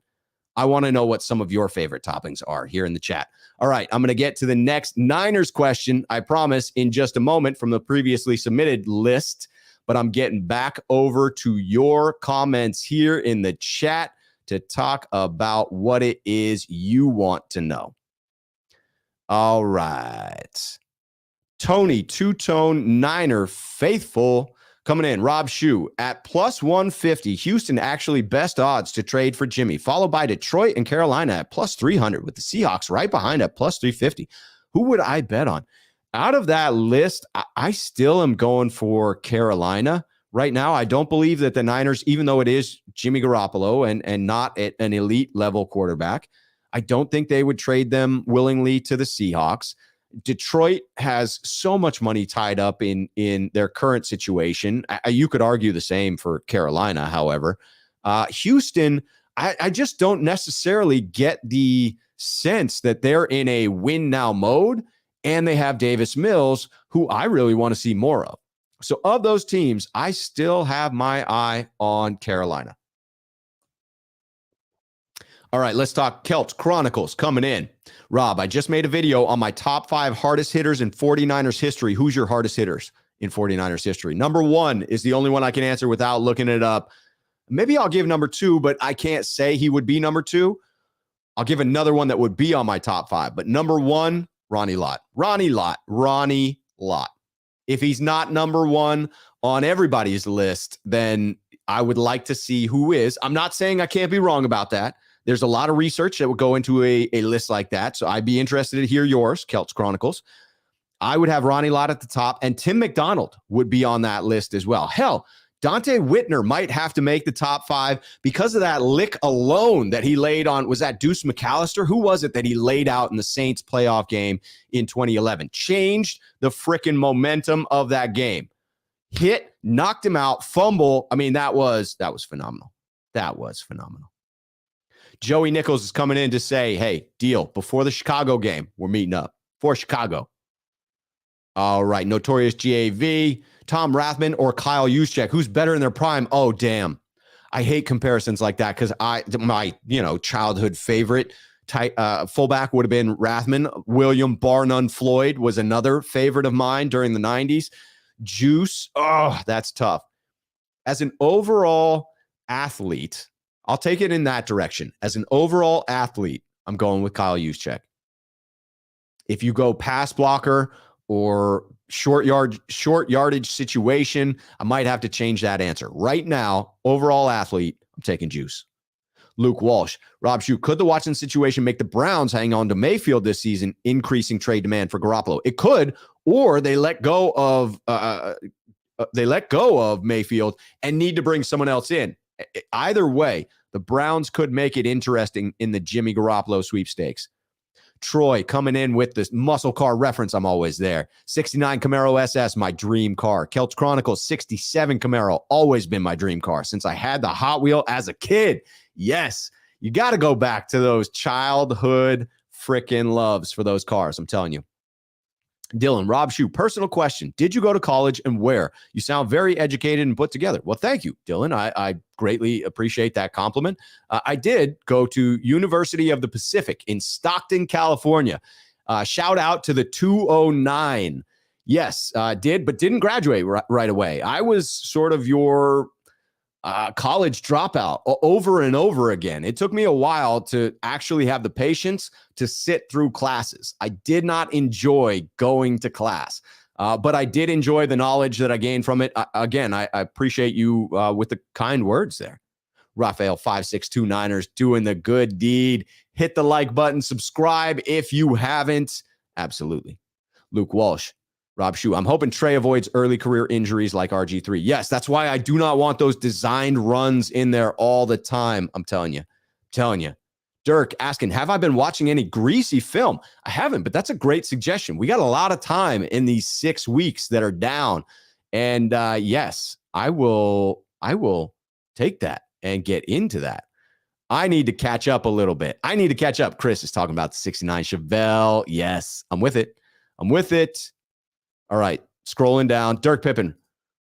I want to know what some of your favorite toppings are here in the chat. All right, I'm going to get to the next Niners question, I promise, in just a moment from the previously submitted list. But I'm getting back over to your comments here in the chat to talk about what it is you want to know. All right. Tony, two-tone Niner faithful coming in. Rob Shue at plus 150. Houston actually best odds to trade for Jimmy, followed by Detroit and Carolina at plus 300 with the Seahawks right behind at plus 350. Who would I bet on? Out of that list, I still am going for Carolina right now. I don't believe that the Niners, even though it is Jimmy Garoppolo and not an elite level quarterback, I don't think they would trade them willingly to the Seahawks. Detroit has so much money tied up in their current situation. You could argue the same for Carolina, however. Houston, I just don't necessarily get the sense that they're in a win now mode, and they have Davis Mills, who I really want to see more of. So of those teams, I still have my eye on Carolina. All right, let's talk Celts Chronicles coming in. Rob, I just made a video on my top 5 hardest hitters in 49ers history. Who's your hardest hitters in 49ers history? Number 1 is the only one I can answer without looking it up. Maybe I'll give number 2, but I can't say he would be number 2. I'll give another one that would be on my top 5. But number 1, Ronnie Lott. Ronnie Lott. If he's not number 1 on everybody's list, then I would like to see who is. I'm not saying I can't be wrong about that. There's a lot of research that would go into a list like that. So I'd be interested to hear yours, Celts Chronicles. I would have Ronnie Lott at the top, and Tim McDonald would be on that list as well. Hell, Dante Whitner might have to make the top 5 because of that lick alone that he laid on. Was that Deuce McAllister? Who was it that he laid out in the Saints playoff game in 2011? Changed the freaking momentum of that game. Hit, knocked him out, fumble. I mean, that was phenomenal. That was phenomenal. Joey Nichols is coming in to say, hey, deal, before the Chicago game, we're meeting up for Chicago. All right, Notorious GAV, Tom Rathman or Kyle Juszczyk, who's better in their prime? Oh, damn. I hate comparisons like that because my childhood favorite fullback would have been Rathman. William Bar-None Floyd was another favorite of mine during the 90s. Juice, oh, that's tough. As an overall athlete, I'll take it in that direction. As an overall athlete, I'm going with Kyle Juszczyk. If you go pass blocker or short yardage situation, I might have to change that answer. Right now, overall athlete, I'm taking Juice. Luke Walsh, Rob Shue, could the Watson situation make the Browns hang on to Mayfield this season, increasing trade demand for Garoppolo? It could, or they let go of Mayfield and need to bring someone else in. Either way, the Browns could make it interesting in the Jimmy Garoppolo sweepstakes. Troy coming in with this muscle car reference. I'm always there. 69 Camaro SS, my dream car. Celts Chronicles 67 Camaro, always been my dream car since I had the Hot Wheel as a kid. Yes, you got to go back to those childhood freaking loves for those cars. I'm telling you. Dylan, Rob Shue, personal question. Did you go to college and where? You sound very educated and put together. Well, thank you, Dylan. I greatly appreciate that compliment. I did go to University of the Pacific in Stockton, California. Shout out to the 209. Yes, did, but didn't graduate right away. I was sort of your college dropout over and over again. It took me a while to actually have the patience to sit through classes. I did not enjoy going to class, but I did enjoy the knowledge that I gained from it. I appreciate you with the kind words there. Raphael 5629ers doing the good deed. Hit the like button, subscribe if you haven't. Absolutely. Luke Walsh. Rob Shue, I'm hoping Trey avoids early career injuries like RG3. Yes, that's why I do not want those designed runs in there all the time. I'm telling you. Dirk asking, have I been watching any greasy film? I haven't, but that's a great suggestion. We got a lot of time in these 6 weeks that are down. And yes, I will take that and get into that. I need to catch up a little bit. I need to catch up. Chris is talking about the 69 Chevelle. Yes, I'm with it. All right, scrolling down. Dirk Pippen,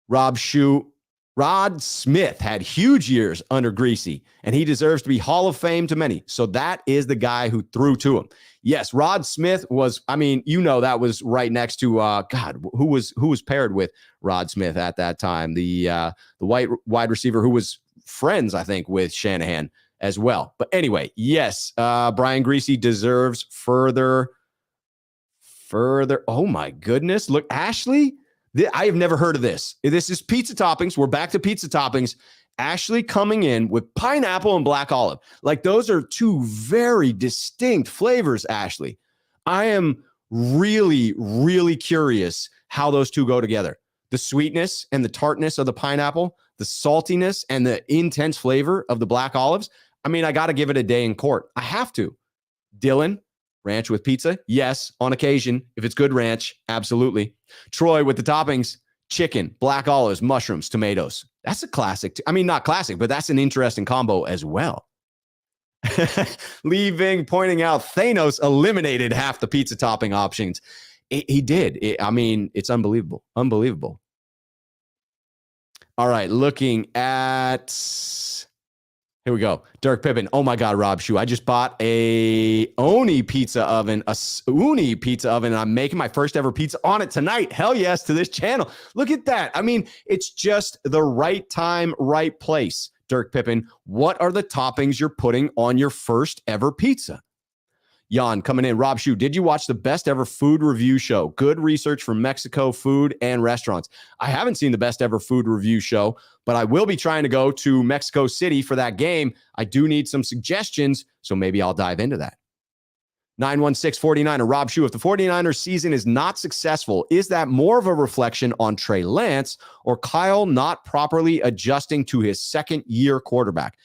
Rob Shue. Rod Smith had huge years under Greasy, and he deserves to be Hall of Fame to many. So that is the guy who threw to him. Yes, Rod Smith was, that was right next to, who was paired with Rod Smith at that time? The white wide receiver who was friends, I think, with Shanahan as well. But anyway, yes, Brian Greasy deserves further. Oh, my goodness. Look, Ashley. I have never heard of this. This is pizza toppings. We're back to pizza toppings. Ashley coming in with pineapple and black olive. Like, those are two very distinct flavors, Ashley. I am really, really curious how those two go together. The sweetness and the tartness of the pineapple, the saltiness and the intense flavor of the black olives. I got to give it a day in court. I have to. Dylan, ranch with pizza? Yes, on occasion. If it's good ranch, absolutely. Troy with the toppings, chicken, black olives, mushrooms, tomatoes. That's a classic. Not classic, but that's an interesting combo as well. Pointing out Thanos eliminated half the pizza topping options. He did. It's unbelievable. Unbelievable. All right, looking at... Here we go. Dirk Pippen. Oh my God, Rob Shue. I just bought a Uni pizza oven, and I'm making my first ever pizza on it tonight. Hell yes to this channel. Look at that. It's just the right time, right place. Dirk Pippen, what are the toppings you're putting on your first ever pizza? Jan coming in. Rob Shue, did you watch the best ever food review show? Good research from Mexico food and restaurants. I haven't seen the best ever food review show, but I will be trying to go to Mexico City for that game. I do need some suggestions, so maybe I'll dive into that. 916-49er, Rob Shue, if the 49ers season is not successful, is that more of a reflection on Trey Lance or Kyle not properly adjusting to his second-year quarterback?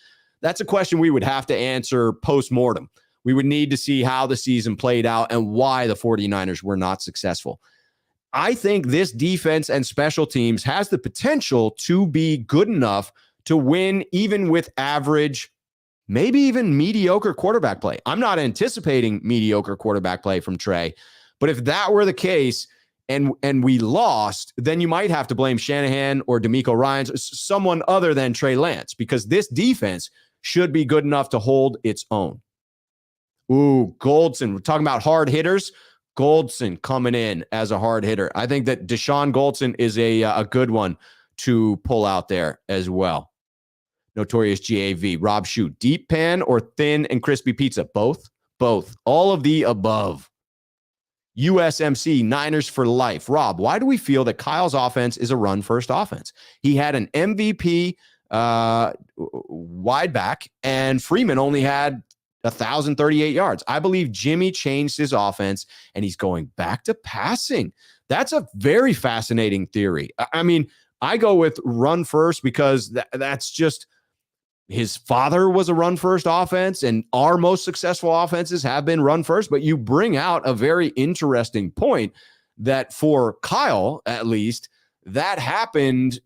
That's a question we would have to answer post-mortem. We would need to see how the season played out and why the 49ers were not successful. I think this defense and special teams has the potential to be good enough to win even with average, maybe even mediocre quarterback play. I'm not anticipating mediocre quarterback play from Trey, but if that were the case and we lost, then you might have to blame Shanahan or DeMeco Ryans, someone other than Trey Lance, because this defense should be good enough to hold its own. Ooh, Goldson. We're talking about hard hitters. Goldson coming in as a hard hitter. I think that Deshaun Goldson is a good one to pull out there as well. Notorious GAV. Rob Shue. Deep pan or thin and crispy pizza? Both. All of the above. USMC. Niners for life. Rob, why do we feel that Kyle's offense is a run-first offense? He had an MVP wide back, and Freeman only had 1,038 yards. I believe Jimmy changed his offense and he's going back to passing. That's a very fascinating theory. I go with run first because that's just his father was a run first offense and our most successful offenses have been run first. But you bring out a very interesting point that for Kyle, at least, that happened,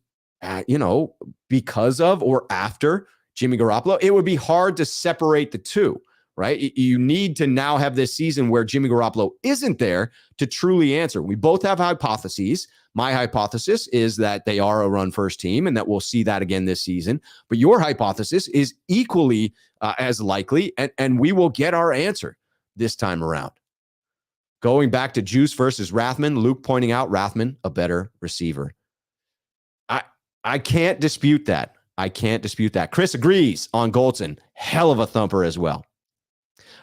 because of or after Jimmy Garoppolo. It would be hard to separate the two, right? You need to now have this season where Jimmy Garoppolo isn't there to truly answer. We both have hypotheses. My hypothesis is that they are a run-first team and that we'll see that again this season. But your hypothesis is equally as likely, and we will get our answer this time around. Going back to Juice versus Rathman, Luke pointing out Rathman, a better receiver. I can't dispute that. Chris agrees on Goldson. Hell of a thumper as well.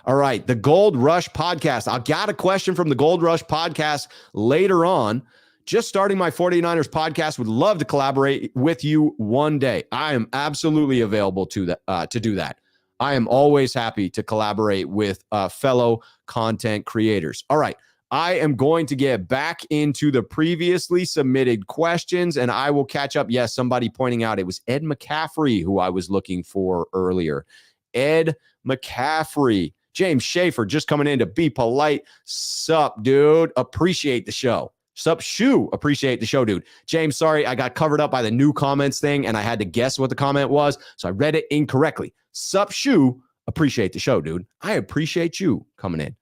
All right, the Gold Rush podcast. I got a question from the Gold Rush podcast later on. Just starting my 49ers podcast. Would love to collaborate with you one day. I am absolutely available to do that. I am always happy to collaborate with fellow content creators. All right. I am going to get back into the previously submitted questions, and I will catch up. Yes, somebody pointing out it was Ed McCaffrey who I was looking for earlier Ed McCaffrey. James Schaefer just coming in to be polite. Sup, dude? Appreciate the show. Sup, shoe? Appreciate the show, dude. James, sorry, I got covered up by the new comments thing, and I had to guess what the comment was, so I read it incorrectly. Sup, shoe? Appreciate the show, dude. I appreciate you coming in.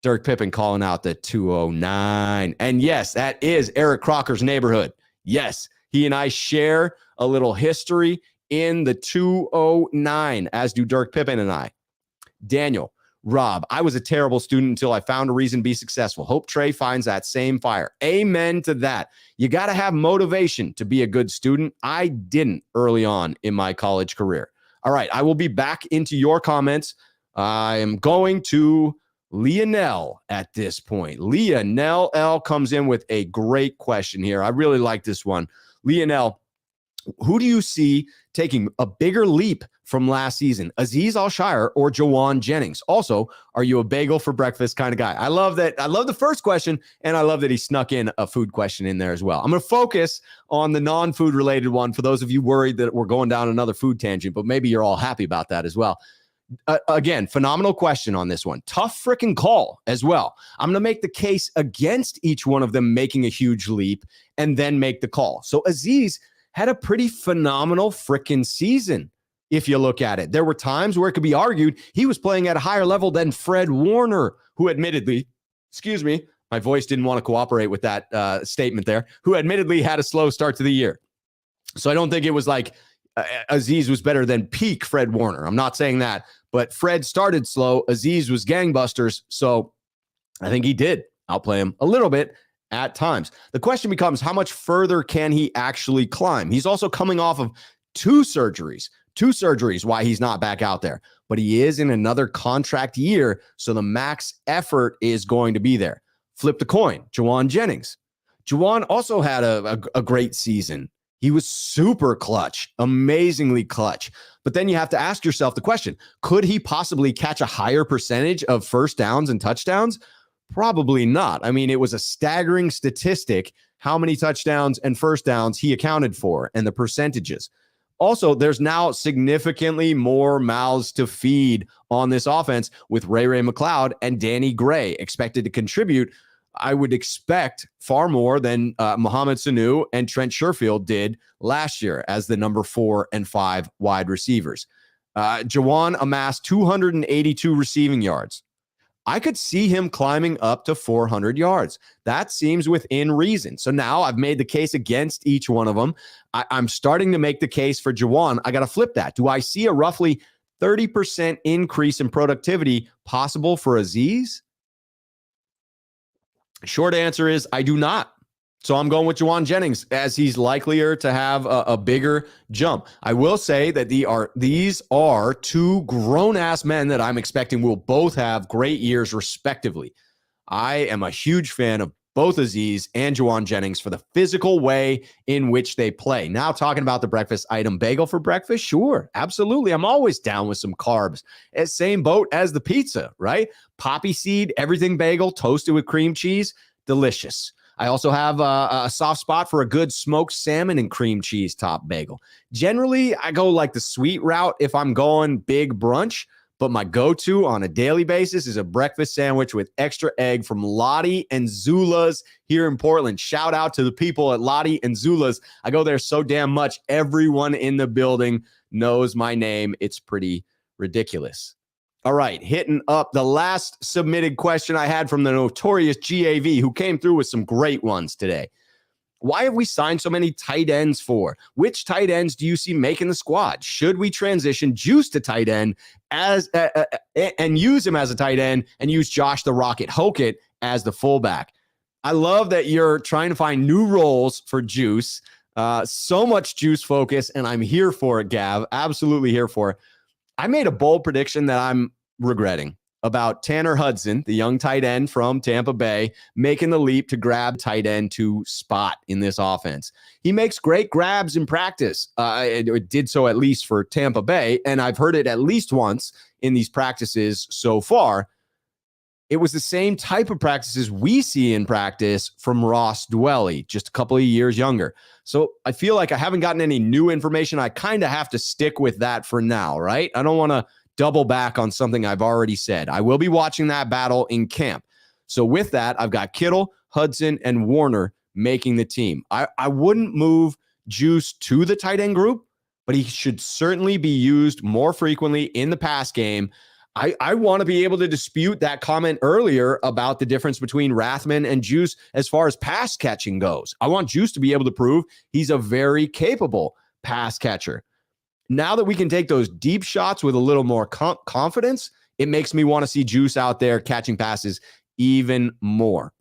Dirk Pippen calling out the 209. And yes, that is Eric Crocker's neighborhood. Yes, he and I share a little history in the 209, as do Dirk Pippen and I. Daniel, Rob, I was a terrible student until I found a reason to be successful. Hope Trey finds that same fire. Amen to that. You got to have motivation to be a good student. I didn't early on in my college career. All right, I will be back into your comments. I am going to Leonel at this point. Leonel L comes in with a great question here. I really like this one. Leonel, who do you see taking a bigger leap from last season, Azeez Al-Shaair or Jauan Jennings? Also, are you a bagel for breakfast kind of guy? I love that. I love the first question, and I love that he snuck in a food question in there as well. I'm going to focus on the non-food related one for those of you worried that we're going down another food tangent, but maybe you're all happy about that as well. Again, phenomenal question on this one. Tough freaking call as well. I'm going to make the case against each one of them making a huge leap and then make the call. So Azeez had a pretty phenomenal freaking season. If you look at it, there were times where it could be argued he was playing at a higher level than Fred Warner, who admittedly, excuse me, my voice didn't want to cooperate with that statement there, who admittedly had a slow start to the year. So I don't think it was like Azeez was better than peak Fred Warner. I'm not saying that, but Fred started slow. Azeez was gangbusters. So I think he did outplay him a little bit at times. The question becomes, how much further can he actually climb? He's also coming off of two surgeries, why he's not back out there, but he is in another contract year. So the max effort is going to be there. Flip the coin. Jauan Jennings. Jauan also had a great season. He was super clutch, amazingly clutch. But then you have to ask yourself the question, could he possibly catch a higher percentage of first downs and touchdowns? Probably not. I mean, it was a staggering statistic how many touchdowns and first downs he accounted for and the percentages. Also, there's now significantly more mouths to feed on this offense with Ray McCloud and Danny Gray expected to contribute. I would expect far more than Mohamed Sanu and Trent Sherfield did last year as the number 4 and 5 wide receivers. Jauan amassed 282 receiving yards. I could see him climbing up to 400 yards. That seems within reason. So now I've made the case against each one of them. I'm starting to make the case for Jauan. I got to flip that. Do I see a roughly 30% increase in productivity possible for Azeez? Short answer is I do not. So I'm going with Jauan Jennings as he's likelier to have a bigger jump. I will say that these are two grown-ass men that I'm expecting will both have great years respectively. I am a huge fan of both Azeez and Jauan Jennings for the physical way in which they play. Now talking about the breakfast item, bagel for breakfast? Sure, absolutely. I'm always down with some carbs. Same boat as the pizza, right? Poppy seed, everything bagel, toasted with cream cheese, delicious. I also have a soft spot for a good smoked salmon and cream cheese top bagel. Generally, I go like the sweet route if I'm going big brunch, but my go-to on a daily basis is a breakfast sandwich with extra egg from Lottie and Zula's here in Portland. Shout out to the people at Lottie and Zula's. I go there so damn much. Everyone in the building knows my name. It's pretty ridiculous. All right, hitting up the last submitted question I had from the notorious GAV, who came through with some great ones today. Why have we signed so many tight ends for? Which tight ends do you see making the squad? Should we transition Juice to tight end and use him as a tight end and use Josh the Rocket Hokett as the fullback? I love that you're trying to find new roles for Juice. So much Juice focus, and I'm here for it, Gav. Absolutely here for it. I made a bold prediction that I'm regretting about Tanner Hudson, the young tight end from Tampa Bay, making the leap to grab tight end 2 spot in this offense. He makes great grabs in practice. It did so at least for Tampa Bay, and I've heard it at least once in these practices so far. It was the same type of practices we see in practice from Ross Dwelly, just a couple of years younger. So I feel like I haven't gotten any new information. I kind of have to stick with that for now, right? I don't want to double back on something I've already said. I will be watching that battle in camp. So with that, I've got Kittle, Hudson, and Warner making the team. I wouldn't move Juice to the tight end group, but he should certainly be used more frequently in the pass game. I want to be able to dispute that comment earlier about the difference between Rathman and Juice as far as pass catching goes. I want Juice to be able to prove he's a very capable pass catcher. Now that we can take those deep shots with a little more confidence, it makes me want to see Juice out there catching passes even more.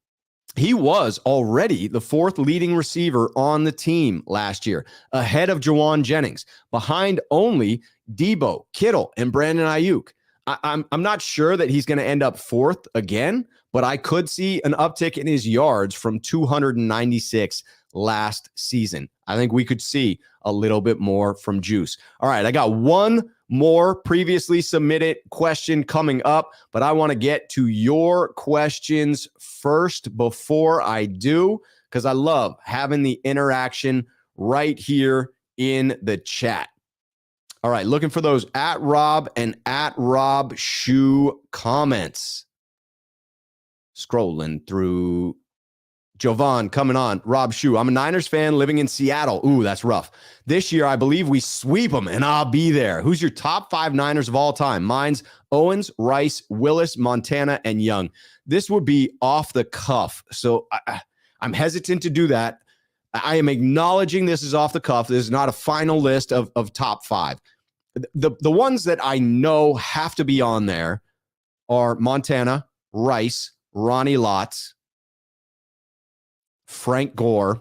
He was already the 4th leading receiver on the team last year, ahead of Jawan Jennings, behind only Debo, Kittle, and Brandon Ayuk. I'm not sure that he's going to end up 4th again, but I could see an uptick in his yards from 296 last season. I think we could see a little bit more from Juice. All right, I got one more previously submitted question coming up, but I want to get to your questions first before I do, because I love having the interaction right here in the chat. All right, looking for those at Rob and at Rob Shoe comments. Scrolling through. Jovan coming on. Rob Shoe. I'm a Niners fan living in Seattle. Ooh, that's rough. This year, I believe we sweep them, and I'll be there. Who's your top 5 Niners of all time? Mine's Owens, Rice, Willis, Montana, and Young. This would be off the cuff, so I'm hesitant to do that. I am acknowledging this is off the cuff. This is not a final list of top 5. The ones that I know have to be on there are Montana, Rice, Ronnie Lott, Frank Gore.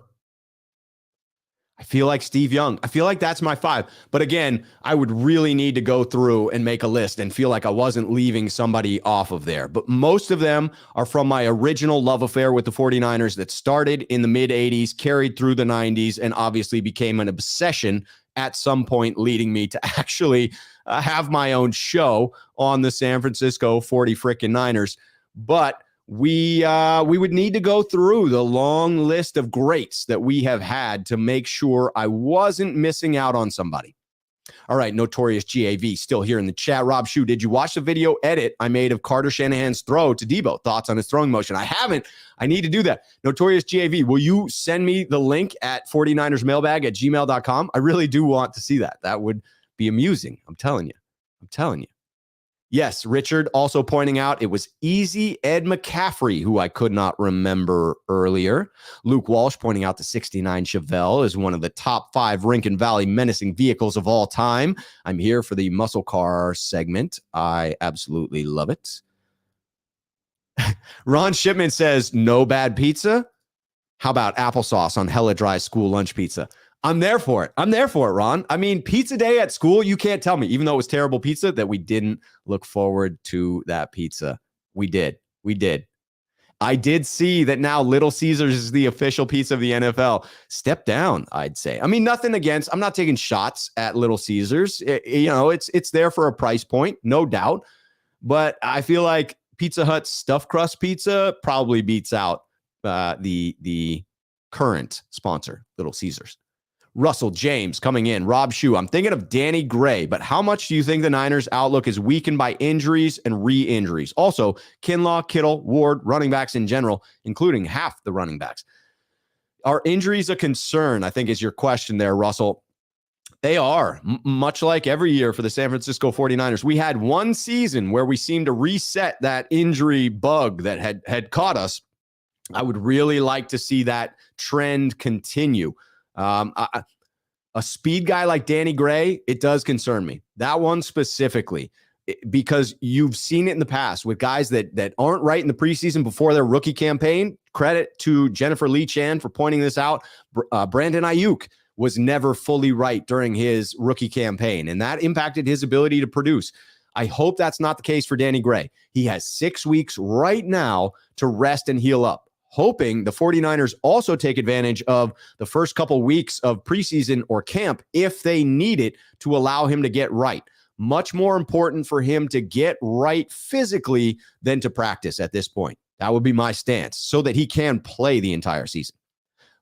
I feel like Steve Young. I feel like that's my 5. But again, I would really need to go through and make a list and feel like I wasn't leaving somebody off of there. But most of them are from my original love affair with the 49ers that started in the mid-'80s, carried through the 90s, and obviously became an obsession at some point, leading me to actually have my own show on the San Francisco 40 frickin' Niners. But we would need to go through the long list of greats that we have had to make sure I wasn't missing out on somebody. All right, Notorious GAV still here in the chat. Rob Shoe, did you watch the video edit I made of Carter Shanahan's throw to Debo? Thoughts on his throwing motion? I haven't. I need to do that. Notorious GAV, will you send me the link at 49ersmailbag@gmail.com? I really do want to see that. That would be amusing. I'm telling you. Yes, Richard also pointing out it was Easy Ed McCaffrey, who I could not remember earlier. Luke Walsh pointing out the 69 Chevelle is one of the top 5 Rincon Valley menacing vehicles of all time. I'm here for the muscle car segment. I absolutely love it. Ron Shipman says, no bad pizza. How about applesauce on hella dry school lunch pizza? I'm there for it, Ron. I mean, pizza day at school, you can't tell me, even though it was terrible pizza, that we didn't look forward to that pizza. We did. I did see that now Little Caesars is the official pizza of the NFL. Step down, I'd say. I mean, nothing against, I'm not taking shots at Little Caesars. It's there for a price point, no doubt. But I feel like Pizza Hut's stuffed crust pizza probably beats out the current sponsor, Little Caesars. Russell James coming in. Rob Shoe, I'm thinking of Danny Gray, but how much do you think the Niners' outlook is weakened by injuries and re-injuries? Also, Kinlaw, Kittle, Ward, running backs in general, including half the running backs. Are injuries a concern, I think is your question there, Russell. They are, much like every year for the San Francisco 49ers. We had one season where we seemed to reset that injury bug that had caught us. I would really like to see that trend continue. A speed guy like Danny Gray, it does concern me. That one specifically, because you've seen it in the past with guys that aren't right in the preseason before their rookie campaign. Credit to Jennifer Lee Chan for pointing this out. Brandon Ayuk was never fully right during his rookie campaign, and that impacted his ability to produce. I hope that's not the case for Danny Gray. He has 6 weeks right now to rest and heal up. Hoping the 49ers also take advantage of the first couple weeks of preseason or camp if they need it to allow him to get right. Much more important for him to get right physically than to practice at this point. That would be my stance so that he can play the entire season.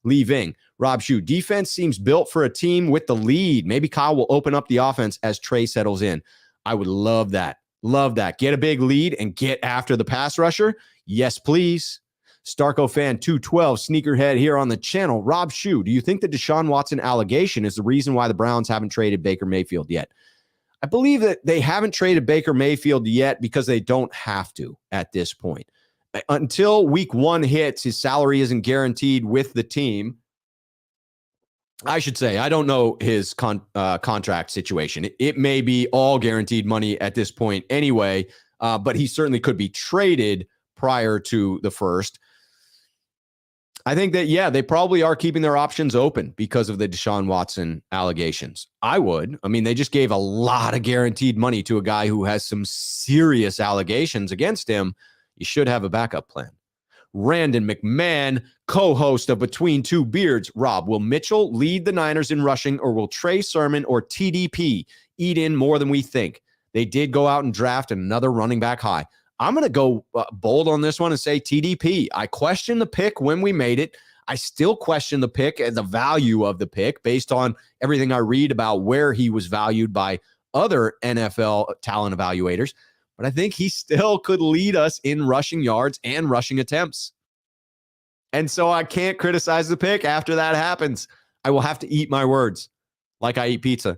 Lee Ving, Rob Shoe, defense seems built for a team with the lead. Maybe Kyle will open up the offense as Trey settles in. I would love that. Love that. Get a big lead and get after the pass rusher. Yes, please. Starco fan 212, sneakerhead here on the channel. Rob Shue, do you think the Deshaun Watson allegation is the reason why the Browns haven't traded Baker Mayfield yet? I believe that they haven't traded Baker Mayfield yet because they don't have to at this point. Until week 1 hits, his salary isn't guaranteed with the team. I should say, I don't know his contract situation. It may be all guaranteed money at this point anyway, but he certainly could be traded prior to the first. I think that, yeah, they probably are keeping their options open because of the Deshaun Watson allegations. I would. I mean, they just gave a lot of guaranteed money to a guy who has some serious allegations against him. You should have a backup plan. Randon McMahon, co-host of Between Two Beards. Rob, will Mitchell lead the Niners in rushing, or will Trey Sermon or TDP eat in more than we think? They did go out and draft another running back high. I'm going to go bold on this one and say TDP. I questioned the pick when we made it. I still question the pick and the value of the pick based on everything I read about where he was valued by other NFL talent evaluators. But I think he still could lead us in rushing yards and rushing attempts. And so I can't criticize the pick after that happens. I will have to eat my words like I eat pizza.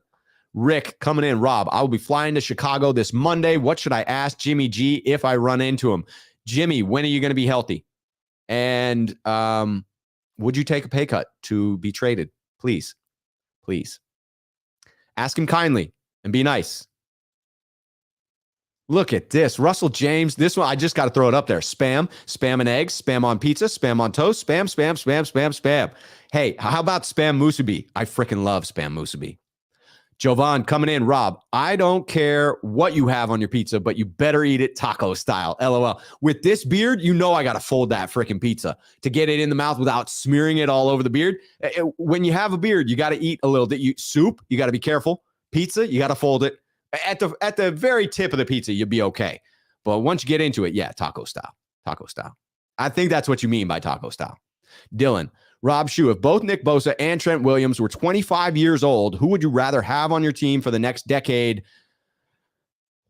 Rick coming in. Rob, I will be flying to Chicago this Monday. What should I ask Jimmy G if I run into him? Jimmy, when are you going to be healthy? And would you take a pay cut to be traded? Please. Please. Ask him kindly and be nice. Look at this. Russell James. This one, I just got to throw it up there. Spam and eggs, spam on pizza, spam on toast, spam. Hey, how about spam musubi? I freaking love spam musubi. Jovan coming in. Rob, I don't care what you have on your pizza, but you better eat it taco style. LOL. With this beard, you know I got to fold that freaking pizza to get it in the mouth without smearing it all over the beard. When you have a beard, you got to eat a little bit. Soup, you got to be careful. Pizza, you got to fold it. At the very tip of the pizza, you'll be okay. But once you get into it, yeah, taco style. Taco style. I think that's what you mean by taco style. Dylan, Rob Shue, if both Nick Bosa and Trent Williams were 25 years old, who would you rather have on your team for the next decade?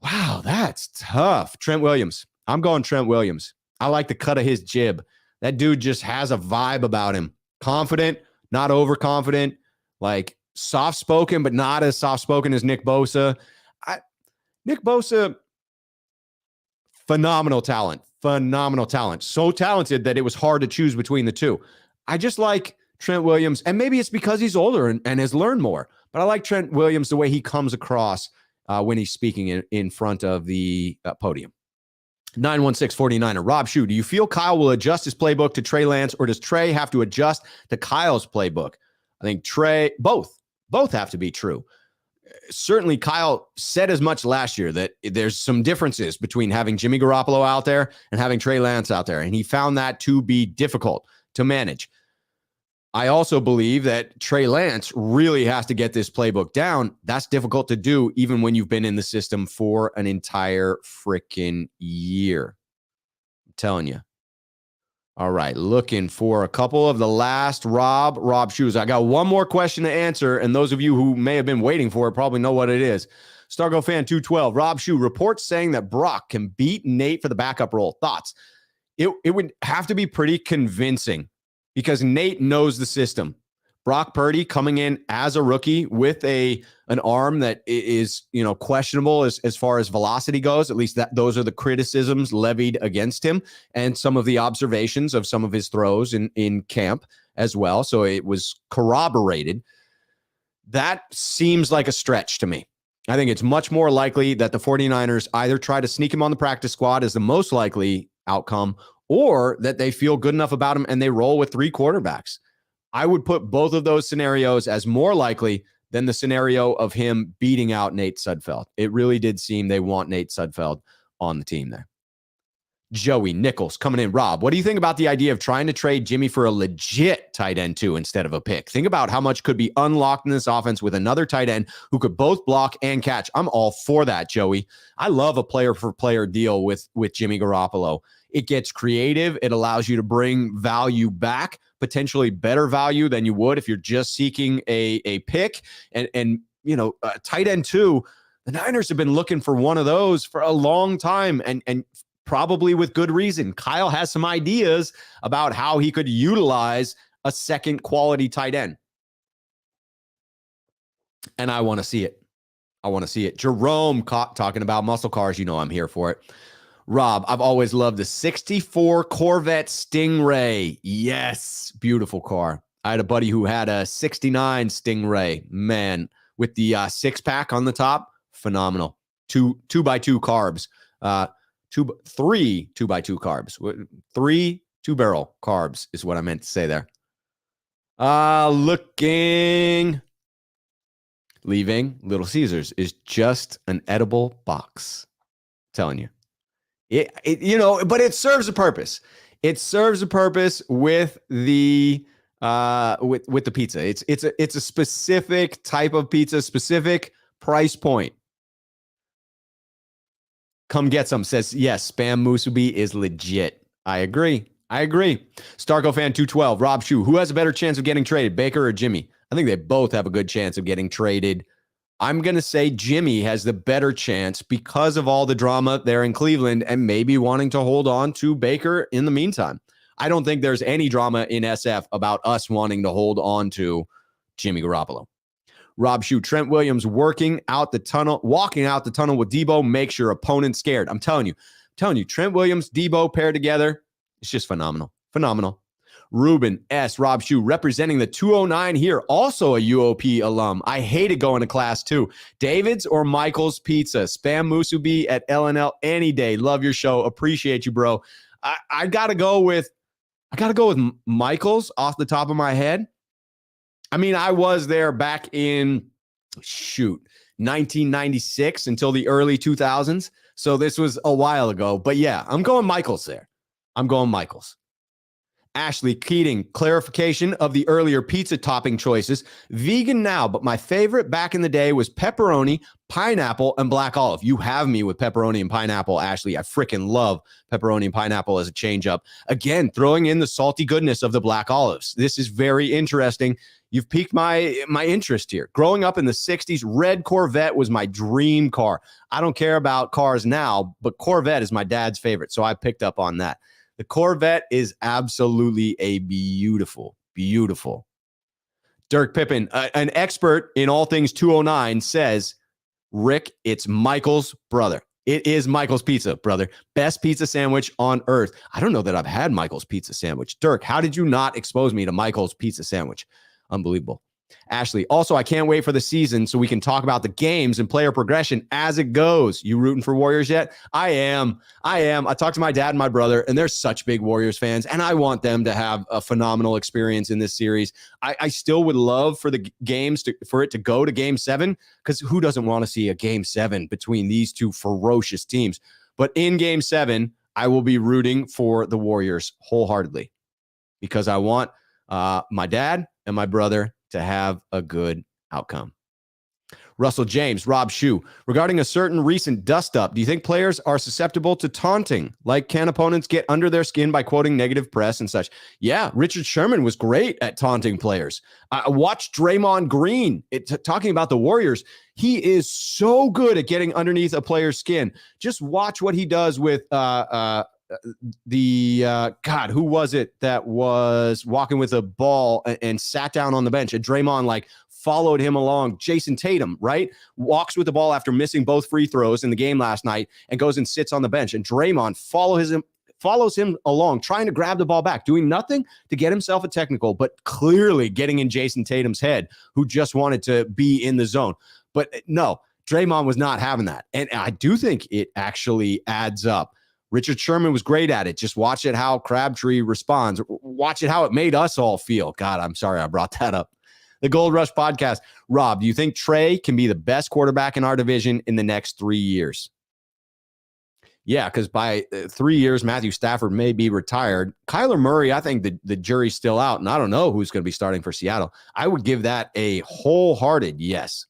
Wow, that's tough. Trent Williams. I'm going Trent Williams. I like the cut of his jib. That dude just has a vibe about him. Confident, not overconfident, like soft-spoken, but not as soft-spoken as Nick Bosa. Nick Bosa, phenomenal talent. So talented that it was hard to choose between the two. I just like Trent Williams, and maybe it's because he's older and has learned more, but I like Trent Williams the way he comes across when he's speaking in front of the podium. 91649er, Rob Shue, do you feel Kyle will adjust his playbook to Trey Lance, or does Trey have to adjust to Kyle's playbook? I think both have to be true. Certainly, Kyle said as much last year that there's some differences between having Jimmy Garoppolo out there and having Trey Lance out there, and he found that to be difficult to manage. I also believe that Trey Lance really has to get this playbook down. That's difficult to do even when you've been in the system for an entire freaking year. I'm telling you. All right, looking for a couple of the last Rob Shoes. I got one more question to answer, and those of you who may have been waiting for it probably know what it is. Stargo Fan 212, Rob Shue, reports saying that Brock can beat Nate for the backup role. Thoughts? It would have to be pretty convincing because Nate knows the system. Brock Purdy coming in as a rookie with an arm that is, questionable as far as velocity goes. At least those are the criticisms levied against him and some of the observations of some of his throws in camp as well. So it was corroborated. That seems like a stretch to me. I think it's much more likely that the 49ers either try to sneak him on the practice squad as the most likely outcome, or that they feel good enough about him and they roll with 3 quarterbacks. I would put both of those scenarios as more likely than the scenario of him beating out Nate Sudfeld. It really did seem they want Nate Sudfeld on the team there. Joey Nichols coming in. Rob, what do you think about the idea of trying to trade Jimmy for a legit tight end 2 instead of a pick? Think about how much could be unlocked in this offense with another tight end who could both block and catch. I'm all for that, Joey. I love a player-for-player deal with Jimmy Garoppolo. It gets creative. It allows you to bring value back, potentially better value than you would if you're just seeking a pick. And tight end 2, The Niners have been looking for one of those for a long time, and probably with good reason. Kyle has some ideas about how he could utilize a second quality tight end. And I want to see it. I want to see it. Jerome talking about muscle cars. You know I'm here for it. Rob, I've always loved the 64 Corvette Stingray. Yes, beautiful car. I had a buddy who had a 69 Stingray. Man, with the six-pack on the top, phenomenal. Two by two carbs. Three 2x2 carbs. 3 2-barrel carbs is what I meant to say there. Leaving Little Caesars is just an edible box. I'm telling you. But it serves a purpose. It serves a purpose with the with the pizza. It's a specific type of pizza, specific price point. Come get some. Says yes. Spam musubi is legit. I agree. Starco fan 212. Rob Shue. Who has a better chance of getting traded, Baker or Jimmy? I think they both have a good chance of getting traded. I'm going to say Jimmy has the better chance because of all the drama there in Cleveland and maybe wanting to hold on to Baker in the meantime. I don't think there's any drama in SF about us wanting to hold on to Jimmy Garoppolo. Rob Shue, Trent Williams walking out the tunnel with Debo makes your opponent scared. I'm telling you, Trent Williams, Debo paired together, it's just phenomenal. Ruben S. Rob Shue representing the 209 here, also a UOP alum. I hated going to class too. David's or Michael's Pizza, Spam Musubi at LNL any day. Love your show. Appreciate you, bro. I gotta go with Michael's off the top of my head. I mean, I was there back in 1996 until the early 2000s. So this was a while ago. But yeah, I'm going Michael's there. Ashley Keating, clarification of the earlier pizza topping choices. Vegan now, but my favorite back in the day was pepperoni, pineapple, and black olive. You have me with pepperoni and pineapple, Ashley. I freaking love pepperoni and pineapple as a change-up. Again, throwing in the salty goodness of the black olives. This is very interesting. You've piqued my interest here. Growing up in the 60s, red Corvette was my dream car. I don't care about cars now, but Corvette is my dad's favorite, so I picked up on that. The Corvette is absolutely a beautiful. Dirk Pippin, an expert in all things 209, says, Rick, it's Michael's brother. It is Michael's Pizza, brother. Best pizza sandwich on earth. I don't know that I've had Michael's Pizza sandwich. Dirk, how did you not expose me to Michael's Pizza sandwich? Unbelievable. Ashley, also, I can't wait for the season so we can talk about the games and player progression as it goes. You rooting for Warriors yet? I am. I talked to my dad and my brother, and they're such big Warriors fans, and I want them to have a phenomenal experience in this series. I still would love for the games for it to go to Game 7, because who doesn't want to see a Game 7 between these two ferocious teams? But in Game 7, I will be rooting for the Warriors wholeheartedly because I want my dad and my brother to have a good outcome. Russell James, Rob Shue, regarding a certain recent dust-up, do you think players are susceptible to taunting? Like, can opponents get under their skin by quoting negative press and such? Yeah, Richard Sherman was great at taunting players. Watch Draymond Green talking about the Warriors. He is so good at getting underneath a player's skin. Just watch what he does with who was it that was walking with a ball and sat down on the bench, and Draymond followed him along. Jason Tatum, right? Walks with the ball after missing both free throws in the game last night and goes and sits on the bench, and Draymond follows him along, trying to grab the ball back, doing nothing to get himself a technical, but clearly getting in Jason Tatum's head, who just wanted to be in the zone. But no, Draymond was not having that. And I do think it actually adds up. Richard Sherman was great at it. Just watch it how Crabtree responds. Watch it how it made us all feel. God, I'm sorry I brought that up. The Gold Rush podcast. Rob, do you think Trey can be the best quarterback in our division in the next 3 years? Yeah, because by 3 years, Matthew Stafford may be retired. Kyler Murray, I think the jury's still out, and I don't know who's going to be starting for Seattle. I would give that a wholehearted yes.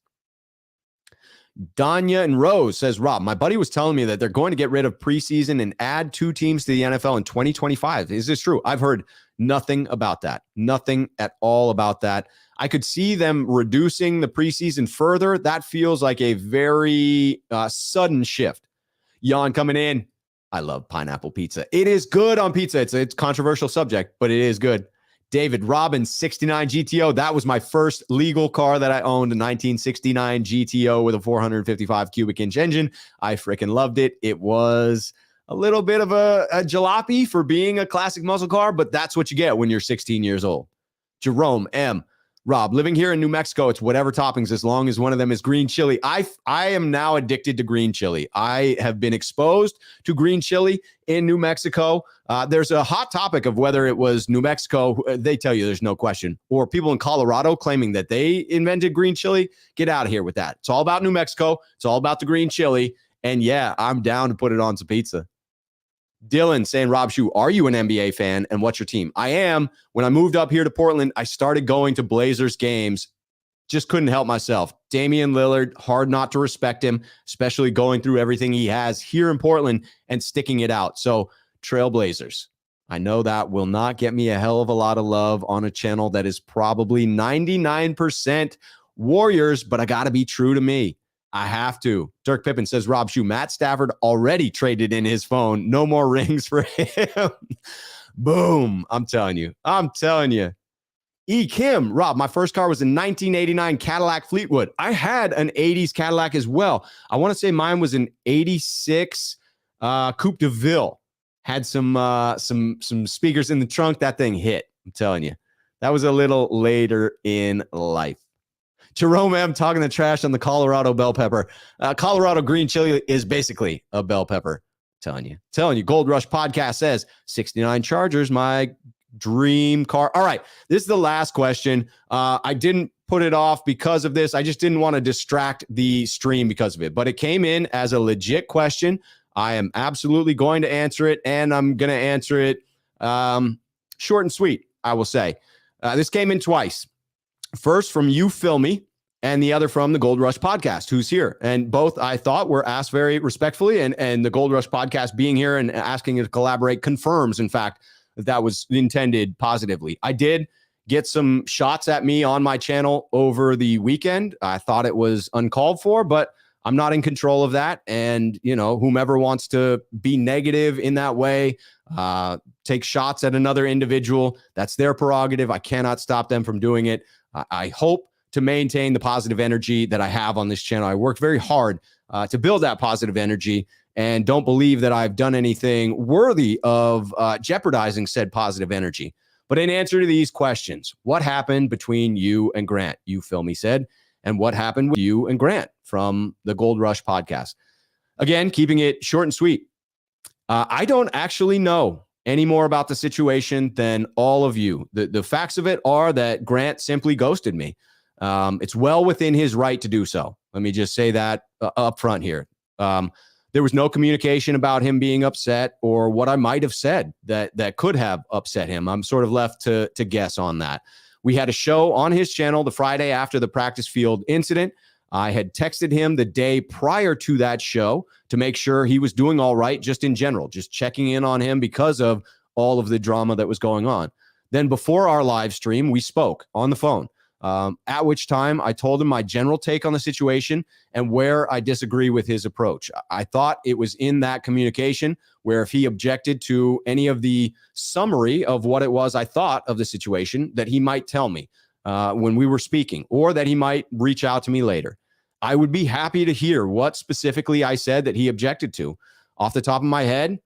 Danya and Rose says, Rob, my buddy was telling me that they're going to get rid of preseason and add 2 teams to the NFL in 2025. Is this true? I've heard nothing about that. Nothing at all about that. I could see them reducing the preseason further. That feels like a very sudden shift. Jan coming in. I love pineapple pizza. It is good on pizza. It's a controversial subject, but it is good. David Robbins, 69 GTO. That was my first legal car that I owned, a 1969 GTO with a 455 cubic inch engine. I freaking loved it. It was a little bit of a jalopy for being a classic muscle car, but that's what you get when you're 16 years old. Jerome M. Rob, living here in New Mexico, it's whatever toppings as long as one of them is green chili. I am now addicted to green chili. I have been exposed to green chili in New Mexico. There's a hot topic of whether it was New Mexico. They tell you there's no question. Or people in Colorado claiming that they invented green chili. Get out of here with that. It's all about New Mexico. It's all about the green chili. And yeah, I'm down to put it on some pizza. Dylan saying, Rob Shue, are you an NBA fan and what's your team? I am. When I moved up here to Portland, I started going to Blazers games. Just couldn't help myself. Damian Lillard, hard not to respect him, especially going through everything he has here in Portland and sticking it out. So Trailblazers. I know that will not get me a hell of a lot of love on a channel that is probably 99% Warriors, but I got to be true to me. I have to. Dirk Pippen says, Rob Shue, Matt Stafford already traded in his phone. No more rings for him. Boom. I'm telling you. E. Kim, Rob, my first car was a 1989 Cadillac Fleetwood. I had an 80s Cadillac as well. I want to say mine was an 86 Coupe de Ville. Had some speakers in the trunk. That thing hit. I'm telling you. That was a little later in life. Jerome M. talking the trash on the Colorado bell pepper. Colorado green chili is basically a bell pepper. Telling you. Gold Rush Podcast says 69 Chargers, my dream car. All right. This is the last question. I didn't put it off because of this. I just didn't want to distract the stream because of it, but it came in as a legit question. I am absolutely going to answer it, and I'm going to answer it short and sweet, I will say. This came in twice. First from You Filmy, and the other from the Gold Rush Podcast, who's here. And both I thought were asked very respectfully, and the Gold Rush Podcast being here and asking to collaborate confirms, in fact, that was intended positively. I did get some shots at me on my channel over the weekend. I thought it was uncalled for, but I'm not in control of that. And, whomever wants to be negative in that way, take shots at another individual, that's their prerogative. I cannot stop them from doing it. I hope to maintain the positive energy that I have on this channel. I worked very hard to build that positive energy and don't believe that I've done anything worthy of jeopardizing said positive energy. But in answer to these questions, what happened between you and Grant? You Filmy said, and what happened with you and Grant from the Gold Rush Podcast? Again, keeping it short and sweet. I don't actually know any more about the situation than all of you. The facts of it are that Grant simply ghosted me. It's well within his right to do so. Let me just say that up front here. There was no communication about him being upset or what I might have said that could have upset him. I'm sort of left to guess on that. We had a show on his channel the Friday after the practice field incident. I had texted him the day prior to that show to make sure he was doing all right, just in general, just checking in on him because of all of the drama that was going on. Then before our live stream, we spoke on the phone, at which time I told him my general take on the situation and where I disagree with his approach. I thought it was in that communication where if he objected to any of the summary of what it was I thought of the situation, that he might tell me when we were speaking, or that he might reach out to me later. I would be happy to hear what specifically I said that he objected to. Off the top of my head,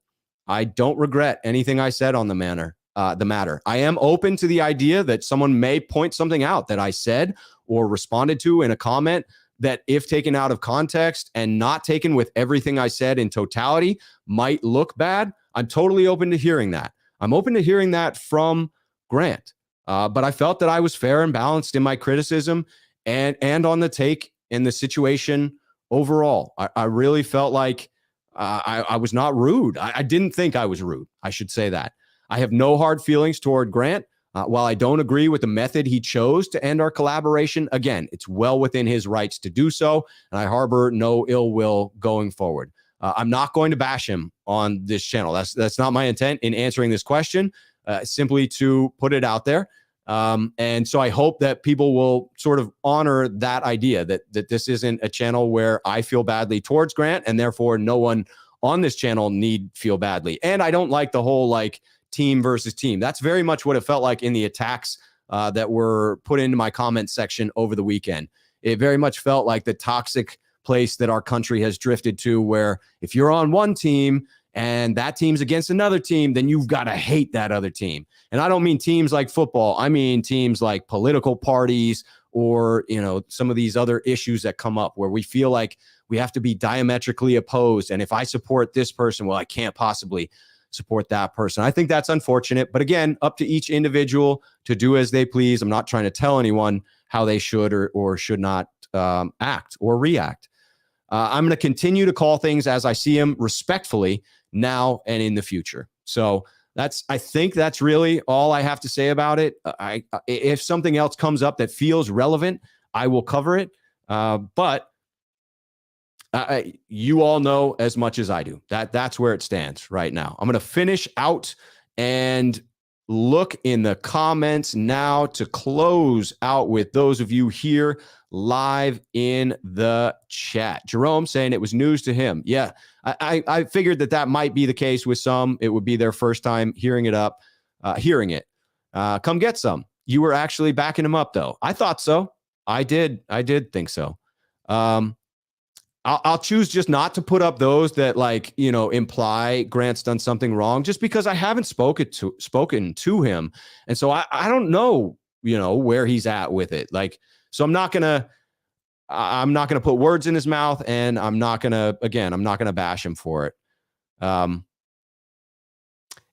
I don't regret anything I said on the matter. I am open to the idea that someone may point something out that I said or responded to in a comment that, if taken out of context and not taken with everything I said in totality, might look bad. I'm totally open to hearing that. I'm open to hearing that from Grant. But I felt that I was fair and balanced in my criticism and on the take in the situation overall. I really felt like I was not rude. I didn't think I was rude. I should say that. I have no hard feelings toward Grant. While I don't agree with the method he chose to end our collaboration, again, it's well within his rights to do so, and I harbor no ill will going forward. I'm not going to bash him on this channel. That's not my intent in answering this question, simply to put it out there. And so I hope that people will sort of honor that idea that this isn't a channel where I feel badly towards Grant, and therefore no one on this channel need feel badly. And I don't like the whole like team versus team. That's very much what it felt like in the attacks that were put into my comment section over the weekend. It very much felt like the toxic place that our country has drifted to, where if you're on one team and that team's against another team, then you've got to hate that other team. And I don't mean teams like football. I mean teams like political parties, or, you know, some of these other issues that come up where we feel like we have to be diametrically opposed. And if I support this person, well, I can't possibly support that person. I think that's unfortunate. But again, up to each individual to do as they please. I'm not trying to tell anyone how they should or should not act or react. I'm going to continue to call things as I see them, respectfully, now and in the future. So I think that's really all I have to say about it. If something else comes up that feels relevant, I will cover it. But you all know as much as I do. That's where it stands right now. I'm going to finish out and look in the comments now to close out with those of you here live in the chat. Jerome saying it was news to him. Yeah, I figured that might be the case with some. It would be their first time hearing it. Come get some. You were actually backing him up, though. I thought so. I did think so. I'll choose just not to put up those that, like, you know, imply Grant's done something wrong, just because I haven't spoken to him. And so I don't know, you know, where he's at with it. Like, so I'm not going to put words in his mouth, and I'm not going to bash him for it. And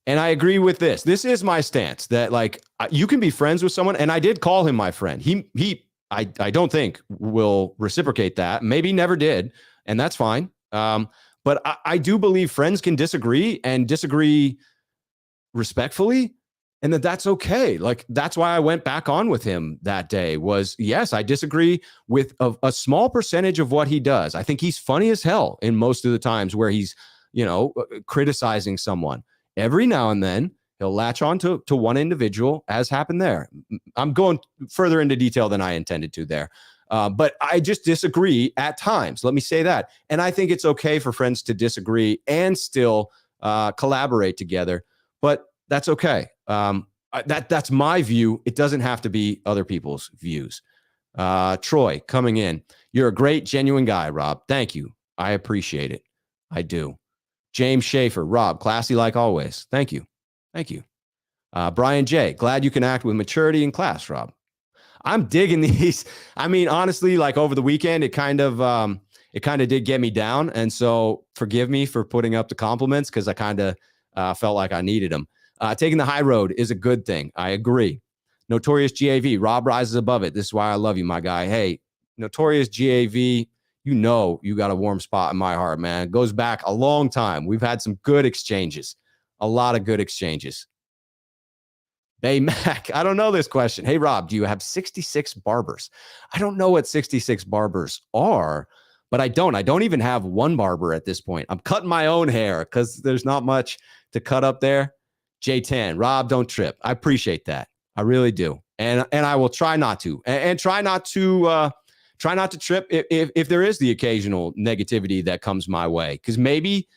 I agree with this. This is my stance that, like, you can be friends with someone, and I did call him my friend. I don't think will reciprocate that. Maybe never did, and that's fine. But I do believe friends can disagree and disagree respectfully, and that's okay. Like, that's why I went back on with him that day. Was, yes, I disagree with a small percentage of what he does. I think he's funny as hell in most of the times where he's, you know, criticizing someone. Every now and then, he'll latch on to one individual, as happened there. I'm going further into detail than I intended to there. But I just disagree at times. Let me say that. And I think it's okay for friends to disagree and still collaborate together. But that's okay. That's my view. It doesn't have to be other people's views. Troy coming in. You're a great, genuine guy, Rob. Thank you. I appreciate it. I do. James Schaefer. Rob, classy like always. Thank you. Thank you. Brian J. Glad you can act with maturity in class, Rob. I'm digging these. I mean, honestly, like over the weekend, it kind of did get me down. And so forgive me for putting up the compliments, because I kind of felt like I needed them. Taking the high road is a good thing. I agree. Notorious GAV. Rob rises above it. This is why I love you, my guy. Hey, Notorious GAV, you know you got a warm spot in my heart, man. It goes back a long time. We've had some good exchanges. A lot of good exchanges. Bay Mac, I don't know this question. Hey, Rob, do you have 66 barbers? I don't know what 66 barbers are, but I don't even have one barber at this point. I'm cutting my own hair because there's not much to cut up there. J10, Rob, don't trip. I appreciate that. I really do. And I will try not to. And try not to trip if there is the occasional negativity that comes my way. Because maybe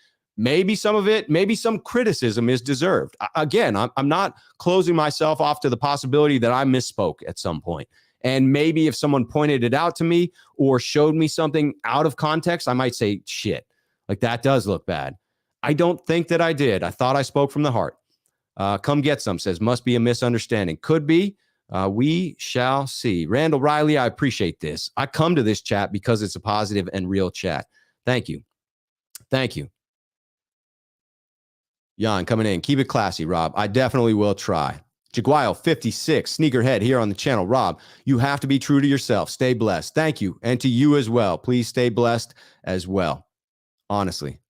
some of it, maybe some criticism is deserved. Again, I'm not closing myself off to the possibility that I misspoke at some point. And maybe if someone pointed it out to me or showed me something out of context, I might say, shit, like that does look bad. I don't think that I did. I thought I spoke from the heart. Come get some says, must be a misunderstanding. Could be. We shall see. Randall Riley, I appreciate this. I come to this chat because it's a positive and real chat. Thank you. Thank you. Jan coming in. Keep it classy, Rob. I definitely will try. Jaguile 56, Sneakerhead here on the channel. Rob, you have to be true to yourself. Stay blessed. Thank you. And to you as well. Please stay blessed as well. Honestly.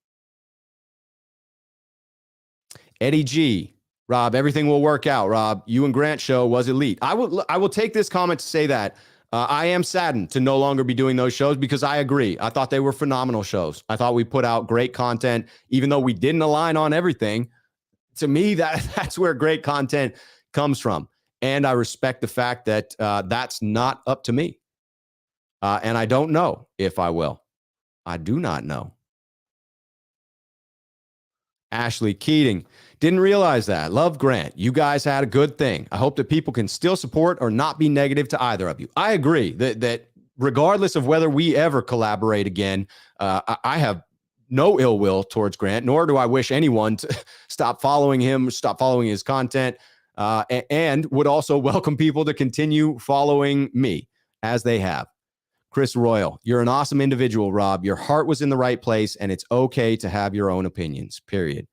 Eddie G. Rob, everything will work out. Rob, you and Grant show was elite. I will take this comment to say that I am saddened to no longer be doing those shows because I agree. I thought they were phenomenal shows. I thought we put out great content, even though we didn't align on everything. To me, that's where great content comes from. And I respect the fact that that's not up to me. And I don't know if I will. I do not know. Ashley Keating. Didn't realize that. Love Grant. You guys had a good thing. I hope that people can still support or not be negative to either of you. I agree that regardless of whether we ever collaborate again, I have no ill will towards Grant, nor do I wish anyone to stop following him, stop following his content, and would also welcome people to continue following me as they have. Chris Royal, you're an awesome individual, Rob. Your heart was in the right place, and it's okay to have your own opinions, period.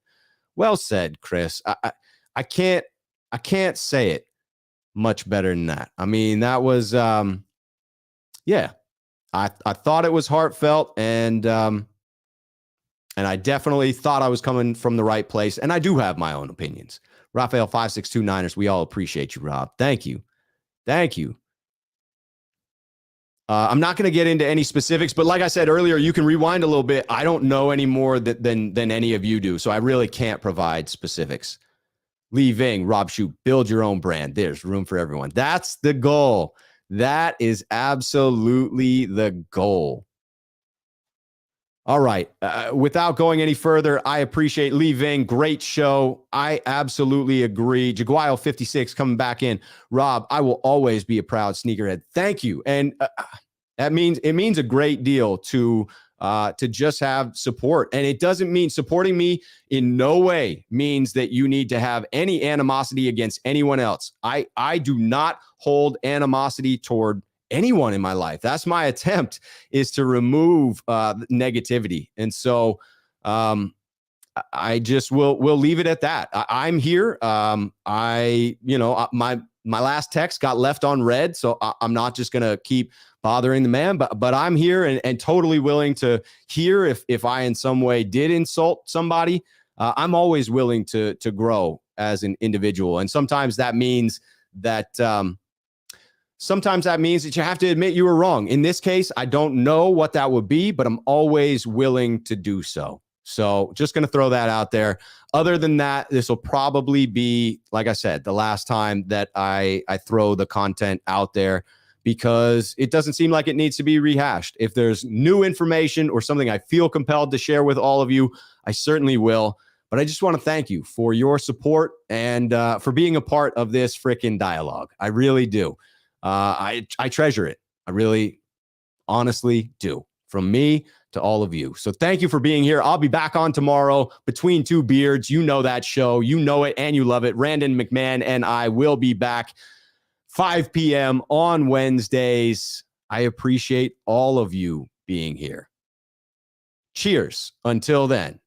Well said, Chris. I can't say it much better than that. I mean, that was, yeah, I thought it was heartfelt, and I definitely thought I was coming from the right place, and I do have my own opinions. Raphael 562 Niners, we all appreciate you, Rob. Thank you. Thank you. I'm not going to get into any specifics, but like I said earlier, you can rewind a little bit. I don't know any more than any of you do, so I really can't provide specifics. Lee Ving, Rob Shoup, build your own brand. There's room for everyone. That's the goal. That is absolutely the goal. All right. Without going any further, I appreciate Lee Ving. Great show. I absolutely agree. Jaguile 56 coming back in. Rob, I will always be a proud sneakerhead. Thank you. And it means a great deal to just have support. And it doesn't mean supporting me in no way means that you need to have any animosity against anyone else. I do not hold animosity toward anyone in my life. That's my attempt, is to remove negativity. And so I just will leave it at that. I'm here. My last text got left on read, so I'm not just going to keep bothering the man, but I'm here and totally willing to hear if I in some way did insult somebody. I'm always willing to grow as an individual. And sometimes that means that you have to admit you were wrong. In this case, I don't know what that would be, but I'm always willing to do so. So just going to throw that out there. Other than that, this will probably be, like I said, the last time that I throw the content out there, because it doesn't seem like it needs to be rehashed. If there's new information or something I feel compelled to share with all of you, I certainly will. But I just want to thank you for your support and for being a part of this freaking dialogue. I really do. I treasure it. I really, honestly do. From me to all of you. So thank you for being here. I'll be back on tomorrow, Between Two Beards. You know that show. You know it and you love it. Randon McMahon and I will be back 5 p.m. on Wednesdays. I appreciate all of you being here. Cheers. Until then.